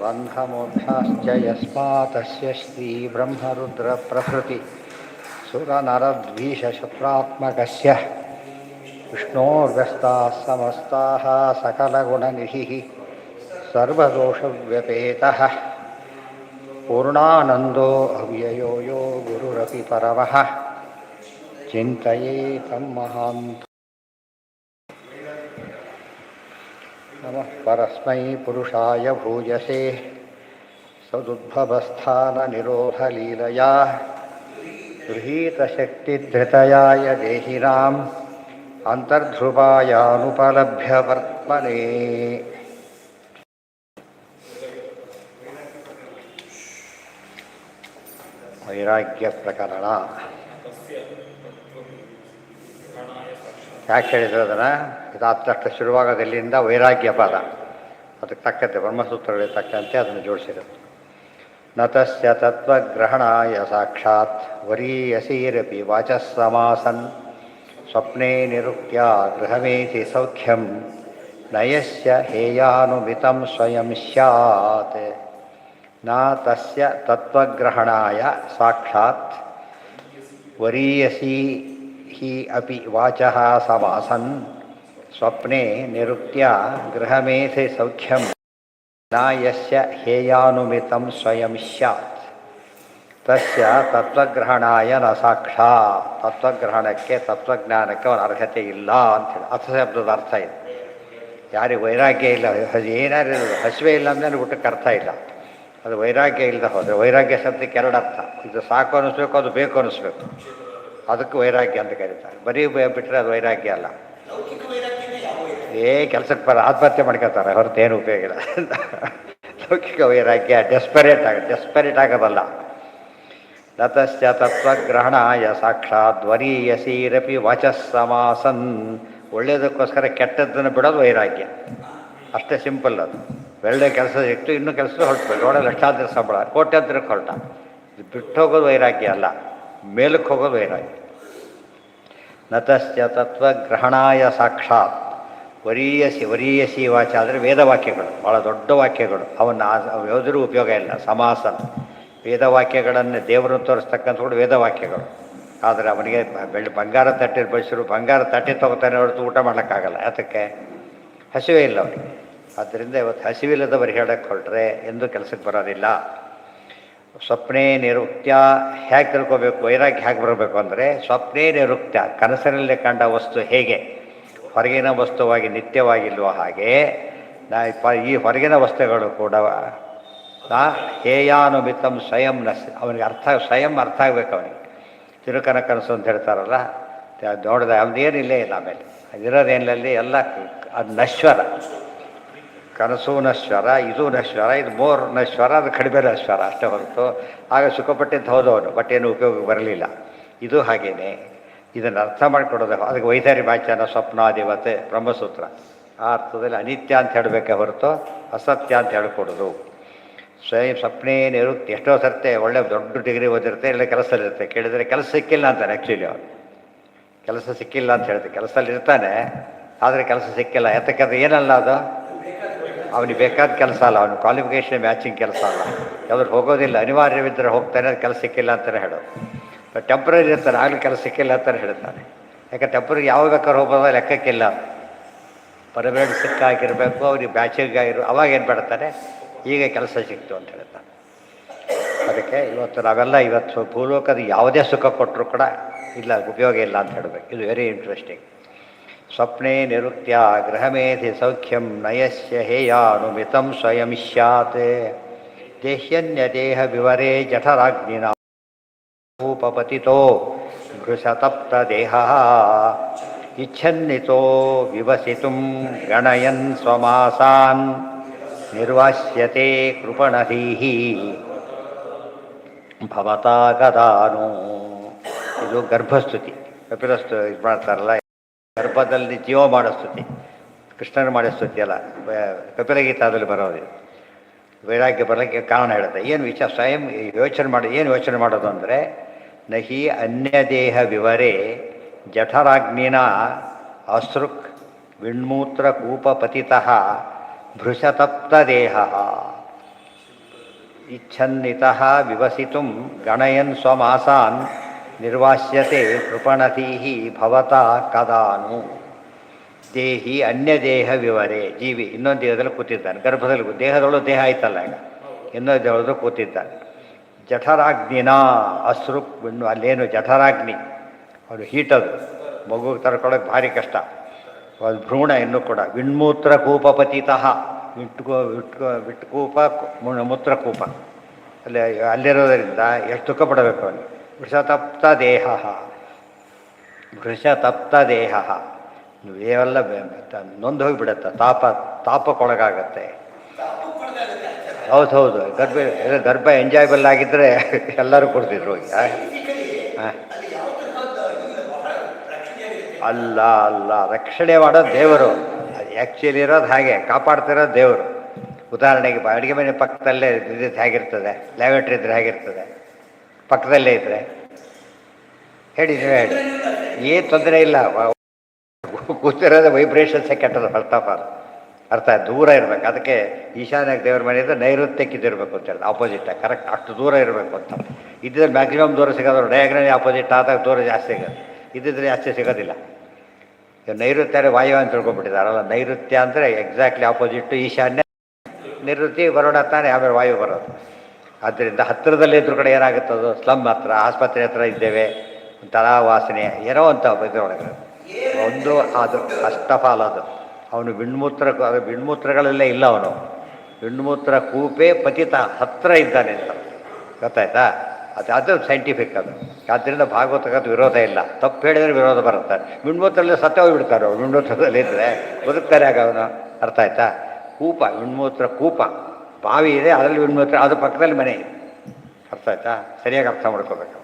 बन्धमोक्षाश्च यस्मातस्य श्रीब्रह्मरुद्रप्रभृति सुरनरद्वीषशत्रात्मकस्य विष्णोर्व्यस्ताः समस्ताः सकलगुणनिधिः सर्वदोषव्यपेतः पूर्णानन्दो अव्ययो यो गुरुरपि परमः चिन्तयेतं महान्तम्। नमः परस्मै पुरुषाय भूयसे सदुद्भवस्थाननिरोधलीलया गृहीतशक्तिधृतयाय देहिनाम् अन्तर्ध्रुवायानुपलभ्यवर्त्मने। ವೈರಾಗ್ಯ ಪ್ರಕರಣ ಯಾಕೆ ಹೇಳಿದ್ರು ಅದನ್ನು? ಇದಾದ ತಕ್ಷಣ ಶುರುವಾಗೋದೆಲ್ಲಿಂದ ವೈರಾಗ್ಯ ಪದ, ಅದಕ್ಕೆ ತಕ್ಕಂತೆ ಬ್ರಹ್ಮಸೂತ್ರಗಳಿಗೆ ತಕ್ಕಂತೆ ಅದನ್ನು ಜೋಡಿಸಿರೋದು. ನತಸ್ಯ ತತ್ವಗ್ರಹಣಾಯ ಸಾಕ್ಷಾತ್ ವರೀಯಸೀರಪಿ ವಾಚಃ ಸಮಾಸನ್ ಸ್ವಪ್ನೇ ನಿರುಕ್ತ್ಯ ಗೃಹಮೇತಿ ಸೌಖ್ಯಂ ನಯಸ್ಯ ಹೇಯಾನುಮಿತಂ ಸ್ವಯಂ ಸ್ಯಾತ್. ನ ತಸ್ಯ ತತ್ವಗ್ರಹಣಾಯ ಸಾಕ್ಷಾತ್ ವರೀಯಸಿ ಹಿ ಅಪಿ ವಾಚಃ ಸಮಾಸನ್ ಸ್ವಪ್ನೆ ನಿರುಕ್ತ್ಯ ಗೃಹಮೇಧಿ ಸೌಖ್ಯಂ ನ ಯಸ್ಯ ಹೇಯಾನುಮಿತಂ ಸ್ವಯಂ ಸ್ಯಾತ್. ತಸ್ಯ ತತ್ವಗ್ರಹಣಾಯ ನ ಸಾಕ್ಷಾತ್. ತತ್ವಗ್ರಹಣಕ್ಕೆ, ತತ್ವಜ್ಞಾನಕ್ಕೆ ಅವನ ಅರ್ಹತೆ ಇಲ್ಲ ಅಂಥೇಳಿ ಅರ್ಥಶಬ್ದದ ಅರ್ಥ ಇದೆ. ಯಾರಿಗೆ ವೈರಾಗ್ಯ ಇಲ್ಲ, ಏನಾದ್ರು ಹಸಿವೆ ಇಲ್ಲ ಅಂದರೆ ಊಟಕ್ಕೆ ಅರ್ಥ ಇಲ್ಲ. ಅದು ವೈರಾಗ್ಯ ಇಲ್ಲದೆ ಹೋದರೆ, ವೈರಾಗ್ಯ ಶಬ್ದಕ್ಕೆ ಎರಡು ಅರ್ಥ. ಇದು ಸಾಕು ಅನ್ನಿಸ್ಬೇಕು, ಅದು ಬೇಕು ಅನ್ನಿಸ್ಬೇಕು, ಅದಕ್ಕೆ ವೈರಾಗ್ಯ ಅಂತ ಕರೀತಾರೆ. ಬರೀ ಬಿಟ್ಟರೆ ಅದು ವೈರಾಗ್ಯ ಅಲ್ಲ. ಕೆಲಸಕ್ಕೆ ಬರ ಆತ್ಮಹತ್ಯೆ ಮಾಡ್ಕೊತಾರೆ ಹೊರತು ಏನು ಉಪಯೋಗ ಇಲ್ಲ. ಲೌಕಿಕ ವೈರಾಗ್ಯ ಡೆಸ್ಪರೇಟ್ ಆಗೋದಲ್ಲ. ನತಶ್ಚ ತತ್ವಗ್ರಹಣಾಯ ಸಾಕ್ಷಾತ್ ವರೀಯಸೀರಪಿ ವಾಚಃ ಸಮಾಸನ್. ಒಳ್ಳೆಯದಕ್ಕೋಸ್ಕರ ಕೆಟ್ಟದ್ದನ್ನು ಬಿಡೋದು ವೈರಾಗ್ಯ. ಅಷ್ಟೇ ಸಿಂಪಲ್. ಅದು ಒಳ್ಳೆ ಕೆಲಸ ಸಿಕ್ತು, ಇನ್ನೂ ಕೆಲಸ ಹೊರಟಬೇಕು. ಒಳ್ಳೆ ಲಕ್ಷಾಂತರ ಸಂಬಳ, ಕೋಟ್ಯಾಂತರಕ್ಕೆ ಹೊರಟ. ಇದು ಬಿಟ್ಟು ಹೋಗೋದು ವೈರಾಗ್ಯ ಅಲ್ಲ, ಮೇಲಕ್ಕೆ ಹೋಗೋದು ವೈರಾಗ್ಯ. ನತಶ್ಚ ತತ್ವಗ್ರಹಣಾಯ ಸಾಕ್ಷಾತ್ ವರೀಯಸಿ ವಾಚ ಅಂದರೆ ವೇದವಾಕ್ಯಗಳು, ಭಾಳ ದೊಡ್ಡ ವಾಕ್ಯಗಳು. ಅವನ್ನು ಯಾವುದರೂ ಉಪಯೋಗ ಇಲ್ಲ. ಸಮಾಸನ್ ವೇದವಾಕ್ಯಗಳನ್ನು ದೇವರನ್ನು ತೋರಿಸ್ತಕ್ಕಂಥ ಕೂಡ ವೇದವಾಕ್ಯಗಳು. ಆದರೆ ಅವನಿಗೆ ಬಂಗಾರ ತಟ್ಟೆ ಬಡಿಸಿರು, ಬಂಗಾರ ತಟ್ಟೆ ತೊಗೋತಾನೆ ಹೊರತು ಊಟ ಮಾಡೋಕ್ಕಾಗಲ್ಲ. ಯಾತಕ್ಕೆ? ಹಸಿವೆ ಇಲ್ಲ ಅವನಿಗೆ. ಆದ್ದರಿಂದ ಇವತ್ತು ಹಸಿವಿಲ್ಲದವರು ಹೇಳಕ್ಕೆ ಹೊರಟ್ರೆ ಎಂದೂ ಕೆಲಸಕ್ಕೆ ಬರೋದಿಲ್ಲ. ಸ್ವಪ್ನೇ ನಿರುಕ್ತ್ಯ ಹೇಗೆ ತಿಳ್ಕೋಬೇಕು? ವೈರಾಗ್ಯ ಹೇಗೆ ಬರಬೇಕು ಅಂದರೆ, ಸ್ವಪ್ನೇ ನಿರುಕ್ತ್ಯ ಕನಸಿನಲ್ಲಿ ಕಂಡ ವಸ್ತು ಹೇಗೆ ಹೊರಗಿನ ವಸ್ತುವಾಗಿ ನಿತ್ಯವಾಗಿಲ್ವೋ ಹಾಗೆ ಈ ಹೊರಗಿನ ವಸ್ತುಗಳು ಕೂಡ ಹೇಯಾನುಮಿತಂ ಸ್ವಯಂ ಅವನಿಗೆ ಸ್ವಯಂ ಅರ್ಥ ಆಗಬೇಕು. ಅವನಿಗೆ ತಿರುಕನ ಕನಸು ಅಂತ ಹೇಳ್ತಾರಲ್ಲ, ನೋಡಿದ ಅವನೇನಿಲ್ಲೇ ಇಲ್ಲ. ಆಮೇಲೆ ಅದಿರೋದೇನಲ್ಲಿ ಎಲ್ಲ ಅದು ನಶ್ವರ. ಕನಸು ನಶ್ವರ, ಇದು ನಶ್ವರ, ಇದು ಮೋರ್ ನಶ್ವರ, ಅದು ಕಡಿಮೆ ನಶ್ವರ ಅಷ್ಟೇ ಹೊರತು. ಆಗ ಸುಖಪಟ್ಟಿದ್ದು ಹೌದವನು, ಬಟ್ ಏನು ಉಪಯೋಗಕ್ಕೆ ಬರಲಿಲ್ಲ. ಇದು ಹಾಗೇನೆ. ಇದನ್ನು ಅರ್ಥ ಮಾಡಿಕೊಡೋದು. ಅದಕ್ಕೆ ವೈದ್ಯರಿ ವಾಚ್ಯನ ಸ್ವಪ್ನಾಧಿವತೆ ಬ್ರಹ್ಮಸೂತ್ರ. ಆ ಅರ್ಥದಲ್ಲಿ ಅನಿತ್ಯ ಅಂತ ಹೇಳಬೇಕೆ ಹೊರತು ಅಸತ್ಯ ಅಂತ ಹೇಳ್ಕೊಡೋದು. ಸ್ವಯಂ ಸ್ವಪ್ನೇ ನಿರುಕ್ತಿ. ಎಷ್ಟೋ ಸರ್ತೆ ಒಳ್ಳೆ ದೊಡ್ಡ ಡಿಗ್ರಿ ಓದಿರುತ್ತೆ, ಇಲ್ಲ ಕೆಲಸದಲ್ಲಿರುತ್ತೆ. ಕೇಳಿದರೆ ಕೆಲಸ ಸಿಕ್ಕಿಲ್ಲ ಅಂತಾನೆ. ಆ್ಯಕ್ಚುಲಿ ಅವನು ಕೆಲಸ ಸಿಕ್ಕಿಲ್ಲ ಅಂತ ಹೇಳ್ತಾರೆ. ಕೆಲಸದಲ್ಲಿ ಇರ್ತಾನೆ, ಆದರೆ ಕೆಲಸ ಸಿಕ್ಕಿಲ್ಲ. ಯಾತಕ್ಕಂದ್ರೆ ಏನಲ್ಲ ಅದು ಅವನಿಗೆ ಬೇಕಾದ ಕೆಲಸ ಅಲ್ಲ, ಅವನು ಕ್ವಾಲಿಫಿಕೇಷನ್ ಮ್ಯಾಚಿಂಗ್ ಕೆಲಸ ಅಲ್ಲ. ಯಾವ್ದು ಹೋಗೋದಿಲ್ಲ, ಅನಿವಾರ್ಯವಿದ್ದರೆ ಹೋಗ್ತಾನೆ, ಅದು ಕೆಲಸ ಸಿಕ್ಕಿಲ್ಲ ಅಂತಲೇ ಹೇಳೋದು. ಟೆಂಪ್ರರಿ ಇರ್ತಾನೆ, ಆಗಲಿ ಕೆಲಸ ಸಿಕ್ಕಿಲ್ಲ ಅಂತಲೇ ಹೇಳ್ತಾನೆ. ಯಾಕೆ ಟೆಂಪ್ರರಿ ಯಾವಾಗ ಬೇಕಾದ್ರೂ ಹೋಗೋದ ಲೆಕ್ಕಕ್ಕಿಲ್ಲ. ಪರ್ಮನೆಂಟ್ ಸಿಕ್ಕಾಗಿರಬೇಕು, ಅವ್ರಿಗೆ ಬ್ಯಾಚಿಗಾಗಿರೋ ಅವಾಗ ಏನು ಮಾಡ್ತಾನೆ, ಈಗ ಕೆಲಸ ಸಿಕ್ತು ಅಂತ ಹೇಳ್ತಾನೆ. ಅದಕ್ಕೆ ಇವತ್ತು ನಾವೆಲ್ಲ ಭೂಲೋಕದ ಯಾವುದೇ ಸುಖ ಕೊಟ್ಟರು ಕೂಡ ಇಲ್ಲ, ಉಪಯೋಗ ಇಲ್ಲ ಅಂತ ಹೇಳಬೇಕು. ಇದು ವೆರಿ ಇಂಟ್ರೆಸ್ಟಿಂಗ್. ಸ್ವಪ್ನೇ ನಿರುಕ್ತ್ಯ ಗೃಹಮೇಧಿ ಸೌಖ್ಯಂ ನಯಸ್ಯ ಹೇಯಾನುಮಿತಂ ಸ್ವಯಂ ಸ್ಯಾತ್. ದೇಹ್ಯನ್ಯದೇಹ ವಿವರೇ ಜಠರಾಗ್ನಿನಾ ಭೂಪಪತಿತೋ ಗೃಹತಪ್ತ ದೇಹ ಇಚ್ಛನ್ನಿತೋ ವಿವಸಿತುಂ ಗಣಯನ್ ಸ್ವಮಾಸಾನ್ ನಿರ್ವಾಸ್ಯತೆ ಕೃಪಣಧೀಹಿ ಭವತಾ ಗದಾನು. ಇದು ಗರ್ಭಸ್ತುತಿ. ಕಪಿಲಸ್ತು ಇದು ಮಾಡ್ತಾರಲ್ಲ, ಗರ್ಭದಲ್ಲಿ ಜೀವ ಮಾಡೋ ಸ್ತುತಿ, ಕೃಷ್ಣನ ಮಾಡೋ ಸ್ತುತಿ ಅಲ್ಲ, ಕಪಿಲಗೀತಾದಲ್ಲಿ ಬರೋದು. ವೈರಾಗ್ಯ ಬರಲಿಕ್ಕೆ ಕಾರಣ ಹೇಳುತ್ತೆ. ಏನು ವಿಚಾರ ಸ್ವಯಂ ಯೋಚನೆ ಮಾಡಿ, ಏನು ಯೋಚನೆ ಮಾಡೋದು ಅಂದರೆ, ನಹಿ ಅನ್ಯದೇಹ ವಿವರೇ ಜಠರಾಗ್ನಿನ ಅಸೃಕ್ ವಿಣ್ಮೂತ್ರ ಕೂಪ ಪತಿತಃ ಭೃಶತಪ್ತ ದೇಹ. ಇಚ್ಛನ್ನಿತಃ ವಿವಸಿತುಂ ಗಣಯನ್ ಸ್ವಮಾಸಾನ್ ನಿರ್ವಾಸ್ಯತೆ ಕೃಪಣತೀಹಿ ಭವತಾ ಕದಾನು. ದೇಹಿ ಅನ್ಯದೇಹ ವಿವರೆ. ಜೀವಿ ಇನ್ನೊಂದು ದೇಹದಲ್ಲಿ ಕೂತಿದ್ದಾನೆ, ಗರ್ಭದಲ್ಲಿ ದೇಹದೊಳಗೆ ದೇಹ ಆಯ್ತಲ್ಲ ಈಗ, ಇನ್ನೊಂದು ದೇಹದೊಳಗೆ ಕೂತಿದ್ದಾನೆ. ಜಠರಾಗ್ನಿನ ಅಶ್ರು, ಅಲ್ಲೇನು ಜಠರಾಗ್ನಿ, ಅದು ಹೀಟದು, ಮಗು ತರ್ಕೊಳ್ಳೋಕೆ ಭಾರಿ ಕಷ್ಟ. ಅದು ಭ್ರೂಣ ಇನ್ನೂ ಕೂಡ. ವಿಣ್ಮೂತ್ರ ಕೂಪಪತಿತಃ, ವಿಟ್ಕೂಪ ಮೂತ್ರಕೂಪ ಅಲ್ಲಿರೋದರಿಂದ ಎಷ್ಟು ದುಃಖ ಪಡಬೇಕು ಅವನು. ವೃಷತಪ್ತ ದೇಹ, ವೃಷತಪ್ತ ದೇಹ ಇವೆಲ್ಲ ನೊಂದು ಹೋಗಿಬಿಡುತ್ತೆ, ತಾಪಕ್ಕೊಳಗಾಗತ್ತೆ. ಹೌದು, ಗರ್ಭ ಎಂಜಾಯಬಲ್ ಆಗಿದ್ದರೆ ಎಲ್ಲರೂ ಕೊಡ್ತಿದ್ರು ಹೋಗಿ. ಅಲ್ಲ ರಕ್ಷಣೆ ಮಾಡೋದು ದೇವರು. ಅದು ಆ್ಯಕ್ಚುಲಿ ಇರೋದು ಹಾಗೆ, ಕಾಪಾಡ್ತಿರೋದು ದೇವರು. ಉದಾಹರಣೆಗೆ ಅಡುಗೆ ಮನೆ ಪಕ್ಕದಲ್ಲೇ ಇದ್ದಿದ್ದು ಹೇಗಿರ್ತದೆ, ಲ್ಯಾಬರೇಟ್ರಿ ಇದ್ರೆ ಹೇಗಿರ್ತದೆ, ಪಕ್ಕದಲ್ಲೇ ಇದ್ದರೆ ಹೇಳಿ ಏನು ತೊಂದರೆ ಇಲ್ಲ. ಕೂತಿರೋದು ವೈಬ್ರೇಷನ್ಸೇ ಕೆಟ್ಟದು, ಫಸ್ಟ್ ಆಫ್ ಆಲ್ ಅರ್ಥ. ದೂರ ಇರಬೇಕು. ಅದಕ್ಕೆ ಈಶಾನ್ಯ ದೇವ್ರ ಮನೆ ಇದ್ದರೆ ನೈಋತ್ಯಕ್ಕಿದ್ದಿರಬೇಕು ಅಂತ ಹೇಳಿ, ಆಪೋಸಿಟ್ ಕರೆಕ್ಟ್ ಅಷ್ಟು ದೂರ ಇರಬೇಕು ಅಂತ. ಇದ್ದಿದ್ರೆ ಮ್ಯಾಕ್ಸಿಮಮ್ ದೂರ ಸಿಗೋದು, ಡಯಾಗ್ರಾಮ್ ಆಪೋಸಿಟ್ ಆದಾಗ ದೂರ ಜಾಸ್ತಿ ಸಿಗೋದು, ಇದ್ದಿದ್ರೆ ಜಾಸ್ತಿ ಸಿಗೋದಿಲ್ಲ. ನೈಋತ್ಯ ವಾಯು ಅಂತ ತಿಳ್ಕೊಂಡ್ಬಿಟ್ಟಿದ್ದಾರಲ್ಲ, ನೈಋತ್ಯ ಅಂದರೆ ಎಕ್ಸಾಕ್ಟ್ಲಿ ಆಪೋಸಿಟ್ಟು ಈಶಾನ್ಯ. ನೈಋತ್ಯ ಬರೋಣ ತಾನೇ, ಆಮೇಲೆ ವಾಯು ಬರೋದು. ಆದ್ದರಿಂದ ಹತ್ತಿರದಲ್ಲೇ ಇದ್ರ ಕಡೆ ಏನಾಗುತ್ತದು, ಸ್ಲಮ್ ಹತ್ರ, ಆಸ್ಪತ್ರೆ ಹತ್ರ ಇದ್ದೇವೆ, ಒಂಥರ ವಾಸನೆ ಏನೋ ಅಂತ ಇದರೊಳಗೆ ಒಂದು. ಅದು ಫಸ್ಟ್ ಆಫ್ ಆಲ್ ಅದು ಅವನು ವಿಣ್ಮೂತ್ರಗಳಲ್ಲೇ ಇಲ್ಲ, ಅವನು ವಿಣ್ಮೂತ್ರ ಕೂಪೆ ಪತಿತ ಹತ್ತಿರ ಇದ್ದಾನೆ ಅಂತ ಗೊತ್ತಾಯ್ತಾ. ಅದು ಸೈಂಟಿಫಿಕ್ ಅದು. ಆದ್ದರಿಂದ ಭಾಗವತಕ್ಕಂಥ ವಿರೋಧ ಇಲ್ಲ. ತಪ್ಪು ಹೇಳಿದರೆ ವಿರೋಧ ಬರುತ್ತೆ. ವಿಣ್ಮೂತ್ರದಲ್ಲಿ ಸತ್ತ ಹೋಗಿಬಿಡ್ತಾರೆ ಅವ್ರು, ವಿಣ್ಮೂತ್ರದಲ್ಲಿ ಇದ್ದರೆ ಬದುಕ್ತಾರೆ ಆಗ ಅವನು. ಅರ್ಥ ಆಯ್ತಾ. ಕೂಪ, ವಿಣ್ಮೂತ್ರ ಕೂಪ, ಬಾವಿ ಇದೆ, ಅದರಲ್ಲಿ ವಿಣ್ಮೂತ್ರ, ಅದು ಪಕ್ಕದಲ್ಲಿ ಮನೆ ಇದೆ. ಅರ್ಥ ಆಯ್ತಾ. ಸರಿಯಾಗಿ ಅರ್ಥ ಮಾಡ್ಕೋಬೇಕು.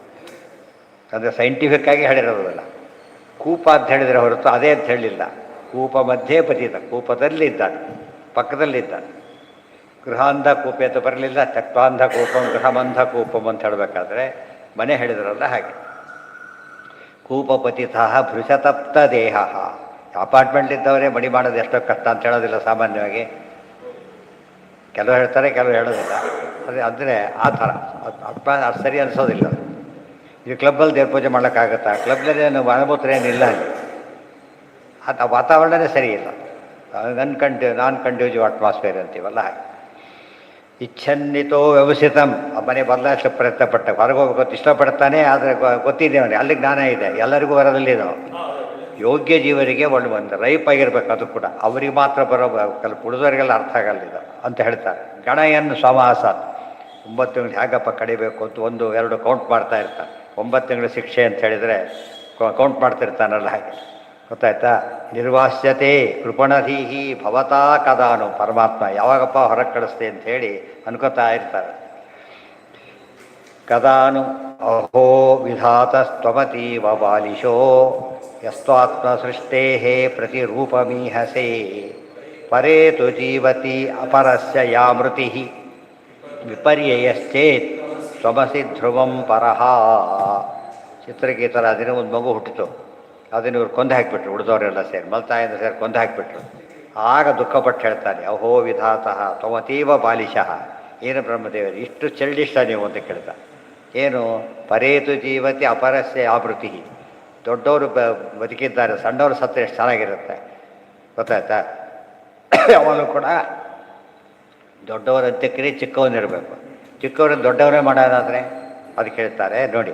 ಅಂದರೆ ಸೈಂಟಿಫಿಕ್ ಆಗಿ ಹೇಳಿರೋದಿಲ್ಲ. ಕೂಪ ಅಂತ ಹೇಳಿದರೆ ಹೊರತು ಅದೇ ಅಂತ ಹೇಳಲಿಲ್ಲ. ಕೂಪ ಮಧ್ಯೆ ಪತಿತ, ಕೂಪದಲ್ಲಿ ಇದ್ದಾನೆ, ಪಕ್ಕದಲ್ಲಿದ್ದಾನೆ. ಗೃಹಾಂಧ ಕೂಪೆ ಅಂತ ಬರಲಿಲ್ಲ. ಚಕ್ವಾಂಧ ಕೂಪಂ ಗೃಹಮಂಧ ಕೂಪಂ ಅಂತ ಹೇಳಬೇಕಾದ್ರೆ ಮನೆ ಹೇಳಿದ್ರಲ್ಲ ಹಾಗೆ. ಕೂಪಪತಿತ ಭೃಷತಪ್ತ ದೇಹ. ಅಪಾರ್ಟ್ಮೆಂಟ್ ಇದ್ದವರೇ ಮಡಿ ಮಾಡೋದು ಎಷ್ಟೋ ಕಷ್ಟ ಅಂತ ಹೇಳೋದಿಲ್ಲ ಸಾಮಾನ್ಯವಾಗಿ. ಕೆಲವು ಹೇಳ್ತಾರೆ, ಕೆಲವು ಹೇಳೋದಿಲ್ಲ. ಅಂದರೆ ಆ ಥರ ಅದು ಸರಿ ಅನಿಸೋದಿಲ್ಲ. ಇದು ಕ್ಲಬ್ಬಲ್ಲಿ ದೇವ್ರ ಪೂಜೆ ಮಾಡೋಕ್ಕಾಗತ್ತಾ? ಕ್ಲಬ್ನಲ್ಲಿ ಮಲಮೂತ್ರ ಏನಿಲ್ಲ ಅಲ್ಲಿ. ಅದು ವಾತಾವರಣನೇ ಸರಿ ಇಲ್ಲ. ನಾನ್ ಕಂಡ್ಯೂಸಿವ್ ಅಟ್ಮಾಸ್ಫಿಯರ್ ಅಂತೀವಲ್ಲ ಹಾಗೆ. ಇಚ್ಛನ್ನಿತೋ ವ್ಯವಸಿತಂ, ಆ ಮನೆ ಬದಲಾಯಿಸಲು ಪ್ರಯತ್ನ ಪಟ್ಟ, ಹೊರಗೆ ಹೋಗ್ಬೇಕು ಇಷ್ಟಪಡ್ತಾನೆ. ಆದರೆ ಗೊತ್ತಿದೆ ಅವನಿಗೆ, ಅಲ್ಲಿ ಜ್ಞಾನ ಇದೆ, ಎಲ್ಲರಿಗೂ ಬರೋದಲ್ಲಿದೆ. ಯೋಗ್ಯ ಜೀವರಿಗೆ ಒಂದು ರೈಪ್ ಆಗಿರ್ಬೇಕು, ಅದು ಕೂಡ ಅವರಿಗೆ ಮಾತ್ರ ಬರೋ, ಕೆಲವು ಉಳಿದವರಿಗೆಲ್ಲ ಅರ್ಥ ಆಗಲ್ಲಿದೆ ಅಂತ ಹೇಳ್ತಾರೆ. ಗಣಯನ್ ಸ್ವಮಾಸ, 9 ತಿಂಗಳು ಹೇಗಪ್ಪ ಕಡಿಬೇಕು ಅಂತ 1, 2 ಕೌಂಟ್ ಮಾಡ್ತಾ ಇರ್ತಾನೆ. 9 ತಿಂಗಳ ಶಿಕ್ಷೆ ಅಂತ ಹೇಳಿದರೆ ಕೌಂಟ್ ಮಾಡ್ತಿರ್ತಾನಲ್ಲ ಹಾಗೆ. ಗೊತ್ತಾಯ್ತಾ. ನಿರ್ವಾಸ್ಯತೆ ಕೃಪಣಧೀಹಿ ಭವತಾ ಕದಾನು. ಪರಮಾತ್ಮ ಯಾವಾಗಪ್ಪ ಹೊರಗೆ ಕಳಿಸ್ತೆ ಅಂತ ಹೇಳಿ ಅನ್ಕೋತಾ ಇರ್ತಾರೆ. ಕದಾನು ಅಹೋ ವಿಧಾತಸ್ತ್ವಮತೀವ ಬಾಲಿಶೋ ಯಸ್ತ್ವಾತ್ಮ ಸೃಷ್ಟೇ ಪ್ರತಿರೂಪಮೀಹಸೆ ಪರೇತು ಜೀವತಿ ಅಪರಸ್ಯ ಯಾ ಮೃತಿ ವಿಪರ್ಯಯಶ್ಚೇತ್ ತ್ವಮಸಿ ಧ್ರುವಂ ಪರಹ. ಚಿತ್ರಗೀತರ ದಿನ ಒಂದು ಮಗು ಹುಟ್ಟಿತು, ಅದನ್ನು ಇವ್ರು ಕೊಂದು ಹಾಕಿಬಿಟ್ರು, ಉಳಿದವರೆಲ್ಲ ಸೇರಿ ಮಲ್ತಾಯಿಂದ ಸೇರಿ ಕೊಂದು ಹಾಕಿಬಿಟ್ರು. ಆಗ ದುಃಖಪಟ್ಟು ಹೇಳ್ತಾನೆ, ಅಹೋ ವಿಧಾತಃ ತ್ವಮತೀವ ಬಾಲಿಶಃ. ಏನು ಬ್ರಹ್ಮದೇವರು ಇಷ್ಟು ಚಲ್ಡಿಷ್ಟ ನೀವು ಅಂತ ಕೇಳ್ತಾ. ಏನು ಪರೇತು ಜೀವತಿ ಅಪರಸ್ಯ ಆವೃತ್ತಿ. ದೊಡ್ಡವರು ಬದುಕಿದ್ದಾರೆ, ಸಣ್ಣವರು ಸತ್ತು ಎಷ್ಟು ಚೆನ್ನಾಗಿರುತ್ತೆ ಗೊತ್ತಾಯ್ತಾ. ಯಾವಾಗಲೂ ಕೂಡ ದೊಡ್ಡವರ ಅಂತ್ಯಕ್ರಿಯೆ ಚಿಕ್ಕವನಿರಬೇಕು, ಚಿಕ್ಕವರನ್ನು ದೊಡ್ಡವರೇ ಮಾಡೋದಾದರೆ ಅದಕ್ಕೆ ಹೇಳ್ತಾರೆ ನೋಡಿ.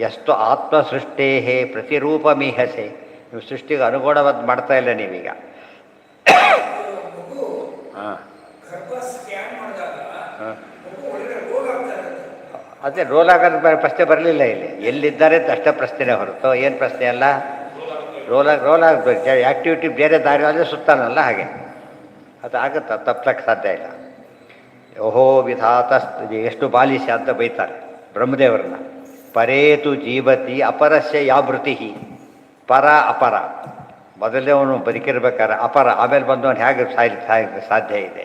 ಎಷ್ಟು ಆತ್ಮ ಸೃಷ್ಟೇ ಪ್ರತಿರೂಪ ಮೀಹಸೆ. ನೀವು ಸೃಷ್ಟಿಗೆ ಅನುಗುಣವಾದ ಮಾಡ್ತಾ ಇಲ್ಲ ನೀವೀಗ. ಹಾಂ ಅದೇ ರೋಲ್ ಆಗೋದು ಪ್ರಶ್ನೆ ಬರಲಿಲ್ಲ ಇಲ್ಲಿ. ಎಲ್ಲಿದ್ದಾರೆ ಅಂತ ಅಷ್ಟೇ ಪ್ರಶ್ನೆ ಹೊರತು ಏನು ಪ್ರಶ್ನೆ ಅಲ್ಲ. ರೋಲ್ ಆಗಬೇಕು. ಆ್ಯಕ್ಟಿವಿಟಿ ಬೇರೆ ದಾರಿ ಆದರೆ ಸುತ್ತಾನಲ್ಲ ಹಾಗೆ, ಅದು ಆಗುತ್ತೆ, ತಪ್ಪಕ್ಕೆ ಸಾಧ್ಯ ಇಲ್ಲ. ಓಹೋ ವಿಧಾತ ಎಷ್ಟು ಬಾಲಿಶ ಅಂತ ಬೈತಾರೆ ಬ್ರಹ್ಮದೇವರನ್ನ. ಪರೇತು ಜೀವತಿ ಅಪರಸ್ಯ ಯಾವೃತಿ. ಪರ ಅಪರ, ಮೊದಲೇ ಅವನು ಬದುಕಿರ್ಬೇಕಾದ್ರೆ ಅಪರ, ಆಮೇಲೆ ಬಂದವನು ಹೇಗೆ ಸಾಧ್ಯ ಇದೆ.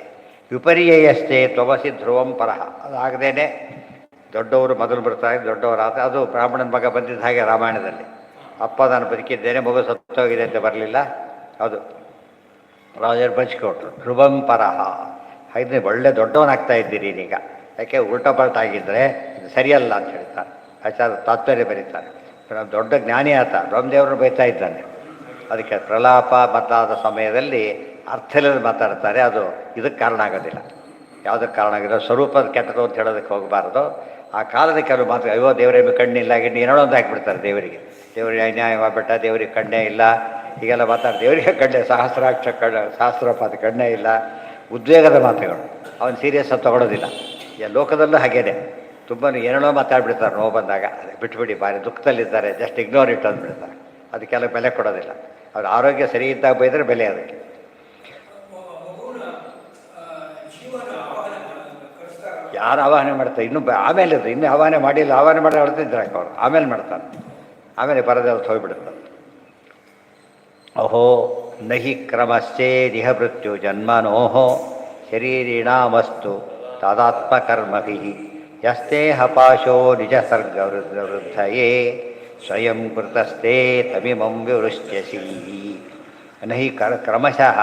ವಿಪರ್ಯಯಷ್ಟೇ ತ್ವಮಸಿ ಧ್ರುವಂ ಪರಹ. ಅದಾಗದೇನೆ ದೊಡ್ಡವರು ಮೊದಲು ಬರ್ತಾರೆ, ದೊಡ್ಡವರಾದ. ಅದು ಬ್ರಾಹ್ಮಣನ ಮಗ ಬಂದಿದ್ದ ಹಾಗೆ ರಾಮಾಯಣದಲ್ಲಿ. ಅಪ್ಪ ನಾನು ಬದುಕಿದ್ದೇನೆ, ಮಗು ಸತ್ತೋಗಿದೆ ಅಂತ ಬರಲಿಲ್ಲ. ಅದು ರಾಜರು ಬಚ್ಕೊಟ್ರು. ಧ್ರುವಂ ಪರಹ. ಹಾಗೆ ಒಳ್ಳೆ ದೊಡ್ಡವನಾಗ್ತಾ ಇದ್ದೀರಿ ಈಗ. ಯಾಕೆ ಉಲ್ಟಾ ಪಲ್ಟ ಆಗಿದ್ದರೆ ಇದು ಸರಿಯಲ್ಲ ಅಂತ ಹೇಳ್ತಾರೆ. ಆಚಾರ್ಯ ತಾತ್ಪರ್ಯ ಬರೀತಾರೆ. ದೊಡ್ಡ ಜ್ಞಾನಿ ಆತ, ಬ್ರಹ್ಮದೇವರನ್ನು ಬೈತಾ ಇದ್ದಾನೆ. ಅದಕ್ಕೆ ಪ್ರಲಾಪ ಮೊದಲಾದ ಸಮಯದಲ್ಲಿ ಅರ್ಥ ಇಲ್ಲದೆ ಮಾತಾಡ್ತಾರೆ. ಅದು ಇದಕ್ಕೆ ಕಾರಣ ಆಗೋದಿಲ್ಲ. ಯಾವುದಕ್ಕೆ ಕಾರಣ ಆಗಿದೆ? ಸ್ವರೂಪದ ಕೆಟ್ಟದು ಅಂತ ಹೇಳೋದಕ್ಕೆ ಹೋಗಬಾರ್ದು. ಆ ಕಾಲದ ಕೆಲವು ಮಾತು, ಅಯ್ಯೋ ದೇವರಿಗೆ ಕಣ್ಣಿಲ್ಲ ಗಿಣ್ಣು ಏನೋದೊಂದು ಹಾಕಿಬಿಡ್ತಾರೆ ದೇವರಿಗೆ. ದೇವರಿಗೆ ಅನ್ಯಾಯವಾಗ್ಬಿಟ್ಟ, ದೇವರಿಗೆ ಕಣ್ಣೇ ಇಲ್ಲ, ಹೀಗೆಲ್ಲ ಮಾತಾಡ್ತಾರೆ. ದೇವರಿಗೆ ಕಣ್ಣೆ ಸಹಸ್ರಾಕ್ಷ ಸಹಸ್ರಪಾದ ಕಣ್ಣೇ ಇಲ್ಲ, ಉದ್ವೇಗದ ಮಾತುಗಳು. ಅವನು ಸೀರಿಯಸ್ ಆಗಿ ತೊಗೊಳೋದಿಲ್ಲ. ಲೋಕದಲ್ಲೂ ಹಾಗೇನೆ ತುಂಬ ಏನೇನೋ ಮಾತಾಡ್ಬಿಡ್ತಾರೆ. ನೋವು ಬಂದಾಗ ಅದೇ ಬಿಟ್ಬಿಡಿ, ಭಾರಿ ದುಃಖದಲ್ಲಿದ್ದಾರೆ, ಜಸ್ಟ್ ಇಗ್ನೋರ್ ಇಟ್ಟು ಅಂದ್ಬಿಡ್ತಾರೆ. ಅದಕ್ಕೆಲ್ಲ ಬೆಲೆ ಕೊಡೋದಿಲ್ಲ. ಅವ್ರ ಆರೋಗ್ಯ ಸರಿ ಇದ್ದಾಗ ಬೈದರೆ ಬೆಲೆ ಅದಕ್ಕೆ. ಯಾರು ಆವಾಹನೆ ಮಾಡ್ತಾರೆ? ಆಮೇಲೆ ಇದು ಇನ್ನೂ ಆವಾಹನೆ ಮಾಡಿಲ್ಲ. ಆವಾಹನೆ ಮಾಡಿ ಹೊಡ್ತಿದ್ರೆ ಅವರು ಆಮೇಲೆ ಮಾಡ್ತಾರೆ. ಆಮೇಲೆ ಬರದೆ ಹೋಗ್ಬಿಡುತ್ತೆ. ಅಹೋ ನಹಿ ಕ್ರಮಶ್ಚೇದಿಹ ಮೃತ್ಯು ಜನ್ಮನೋಹೋ ಶರೀರಿಣಾಮಸ್ತು ತದಾತ್ಮಕರ್ಮಭಿ ಯಸ್ತೇಹ ಪಾಶೋ ನಿಜ ಸರ್ಗವೃದ್ಧಯೇ ಸ್ವಯಂ ಕೃತಸ್ಥೇ ತಮಿಮಂ ವಿವೃಶ್ಯಸಿ. ನಹಿ ಕ್ರಮಶಃ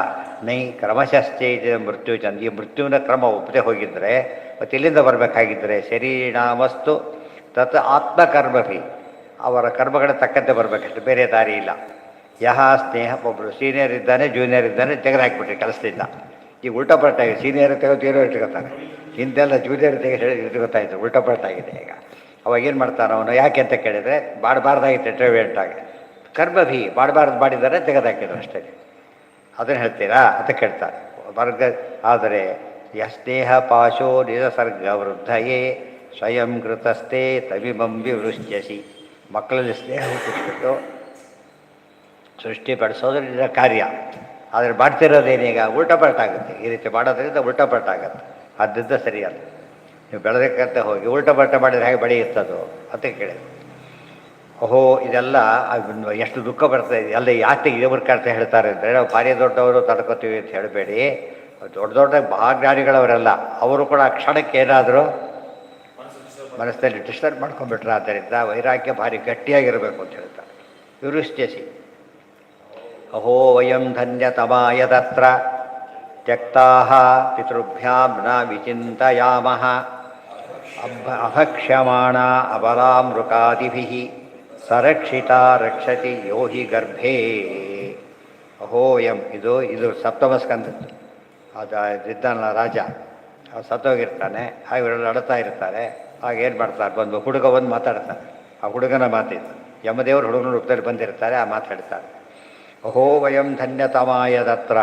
ನೈ ಕ್ರಮಶಶ್ಚೇದಿಹ ಮೃತ್ಯು ಜನ್. ಈ ಮೃತ್ಯುವಿನ ಕ್ರಮ ಒಪ್ಪದೆ ಹೋಗಿದ್ದರೆ ಮತ್ತು ಇಲ್ಲಿಂದ ಬರಬೇಕಾಗಿದ್ದರೆ ಶರೀರಿಣಾಮಸ್ತು ತತ್ ಆತ್ಮಕರ್ಮಭಿ, ಅವರ ಕರ್ಮಗಳ ತಕ್ಕಂತೆ ಬರಬೇಕಷ್ಟು, ಬೇರೆ ದಾರಿ ಇಲ್ಲ. ಯಹ ಸ್ನೇಹ, ಒಬ್ಬರು ಸೀನಿಯರ್ ಇದ್ದಾನೆ, ಜೂನಿಯರ್ ಇದ್ದಾನೆ, ತೆಗೆದುಹಾಕ್ಬಿಟ್ರಿ ಕೆಲಸದಿಂದ. ಈಗ ಉಲ್ಟಾ ಪಲ್ಟಾಗಿದೆ. ಸೀನಿಯರ್ ತೆಗೆದು ಜೂನಿಯರ್ ಇಟ್ಕೊತಾನೆ, ಹಿಂದೆಲ್ಲ ಜೂನಿಯರ್ ತೆಗೆದು ಇಟ್ಕೊತಾಯಿದ್ರು. ಉಲ್ಟಾ ಪಲ್ಟಾಗಿದೆ ಈಗ. ಅವಾಗೇನು ಮಾಡ್ತಾನೆ ಅವನು? ಯಾಕೆ ಅಂತ ಕೇಳಿದರೆ ಬಾಡಬಾರ್ದಾಗಿತ್ತು ಇಂಟರ್ವ್ಯೂಂಟಾಗಿ. ಕರ್ಮಭಿ ಬಾಡಬಾರ್ದು ಮಾಡಿದ್ದಾರೆ, ತೆಗೆದುಹಾಕಿದ್ರು ಅಷ್ಟೇ. ಅದನ್ನು ಹೇಳ್ತೀರಾ ಅಂತ ಕೇಳ್ತಾರೆ. ವರ್ಗ ಆದರೆ ಯಸ್ನೇಹ ಪಾಶೋ ನಿಜಸರ್ಗ ವೃದ್ಧಯೇ ಸ್ವಯಂ ಕೃತಸ್ಥೇ ತಮಿಮಂ ವಿವೃಶ್ಯಸಿ. ಮಕ್ಕಳಲ್ಲಿ ಸ್ನೇಹ ಹುಟ್ಟಿಸ್ಬಿಟ್ಟು ಸೃಷ್ಟಿಪಡಿಸೋದ್ರಿಂದ ಕಾರ್ಯ. ಆದರೆ ಮಾಡ್ತಿರೋದೇನೀಗ ಉಲ್ಟಾ ಪಲ್ಟಾಗುತ್ತೆ. ಈ ರೀತಿ ಮಾಡೋದ್ರಿಂದ ಉಲ್ಟಾ ಪಲ್ಟಾಗುತ್ತೆ. ಆದ್ದರಿಂದ ಸರಿಯಲ್ಲ. ನೀವು ಬೆಳೆದಕ್ಕಂತ ಹೋಗಿ ಉಲ್ಟಾ ಪಲ್ಟ ಮಾಡಿದರೆ ಹೇಗೆ ಬೆಳೆಯುತ್ತದು ಅಂತ ಕೇಳಿದ್ರು. ಓಹೋ, ಇದೆಲ್ಲ ಎಷ್ಟು ದುಃಖ ಬರ್ತಾಯಿದೆ ಎಲ್ಲ. ಯಾಕೆ ಇವರು ಕರ್ತ ಹೇಳ್ತಾರೆ ಅಂದರೆ, ನಾವು ಭಾರಿ ದೊಡ್ಡವರು ತಡ್ಕೋತೀವಿ ಅಂತ ಹೇಳಬೇಡಿ. ದೊಡ್ಡ ದೊಡ್ಡ ಮಹಾಜ್ಞಾನಿಗಳವರೆಲ್ಲ ಅವರು ಕೂಡ ಆ ಕ್ಷಣಕ್ಕೆ ಏನಾದರೂ ಮನಸ್ಸಲ್ಲಿ ಡಿಸ್ಟರ್ಬ್ ಮಾಡ್ಕೊಂಡ್ಬಿಟ್ರೆ, ಆದ್ದರಿಂದ ವೈರಾಗ್ಯ ಭಾರಿ ಗಟ್ಟಿಯಾಗಿರಬೇಕು ಅಂತ ಹೇಳ್ತಾರೆ. ವಿವೃಶ್ಯಸಿ. ಅಹೋ ವಯಂ ಧನ್ಯತಮಾಯ ತತ್ರ ತ್ಯಕ್ತಾಃ ಪಿತೃಭ್ಯಾಂ ನ ವಿಚಿಂತಯಾಮಃ ಅಭಕ್ಷ್ಯಮಾಣ ಅಬಲಾಮೃಕಾದಿಭಿಃ ಸರಕ್ಷಿತಾ ರಕ್ಷತಿ ಯೋ ಹಿ ಗರ್ಭೇ. ಅಹೋಯಂ, ಇದು ಸಪ್ತಮ ಸ್ಕಂದದ್ದು. ಇದ್ದಾನಲ್ಲ ರಾಜ, ಅವ್ರು ಸತ್ತೋಗಿರ್ತಾನೆ. ಹಾಗೆ ಇವರೆಲ್ಲ ಅಳ್ತಾ ಇರ್ತಾರೆ. ಆಗ ಏನು ಮಾಡ್ತಾರೆ? ಹುಡುಗ ಬಂದು ಮಾತಾಡ್ತಾರೆ. ಆ ಹುಡುಗನ ಮಾತಿದ್ದು ಯಮದೇವರು ಹುಡುಗನ ರೂಪದಲ್ಲಿ ಬಂದಿರ್ತಾರೆ. ಆ ಮಾತಾಡ್ತಾರೆ. ಅಹೋ ವಯಂ ಧನ್ಯತಮಾಯದತ್ರ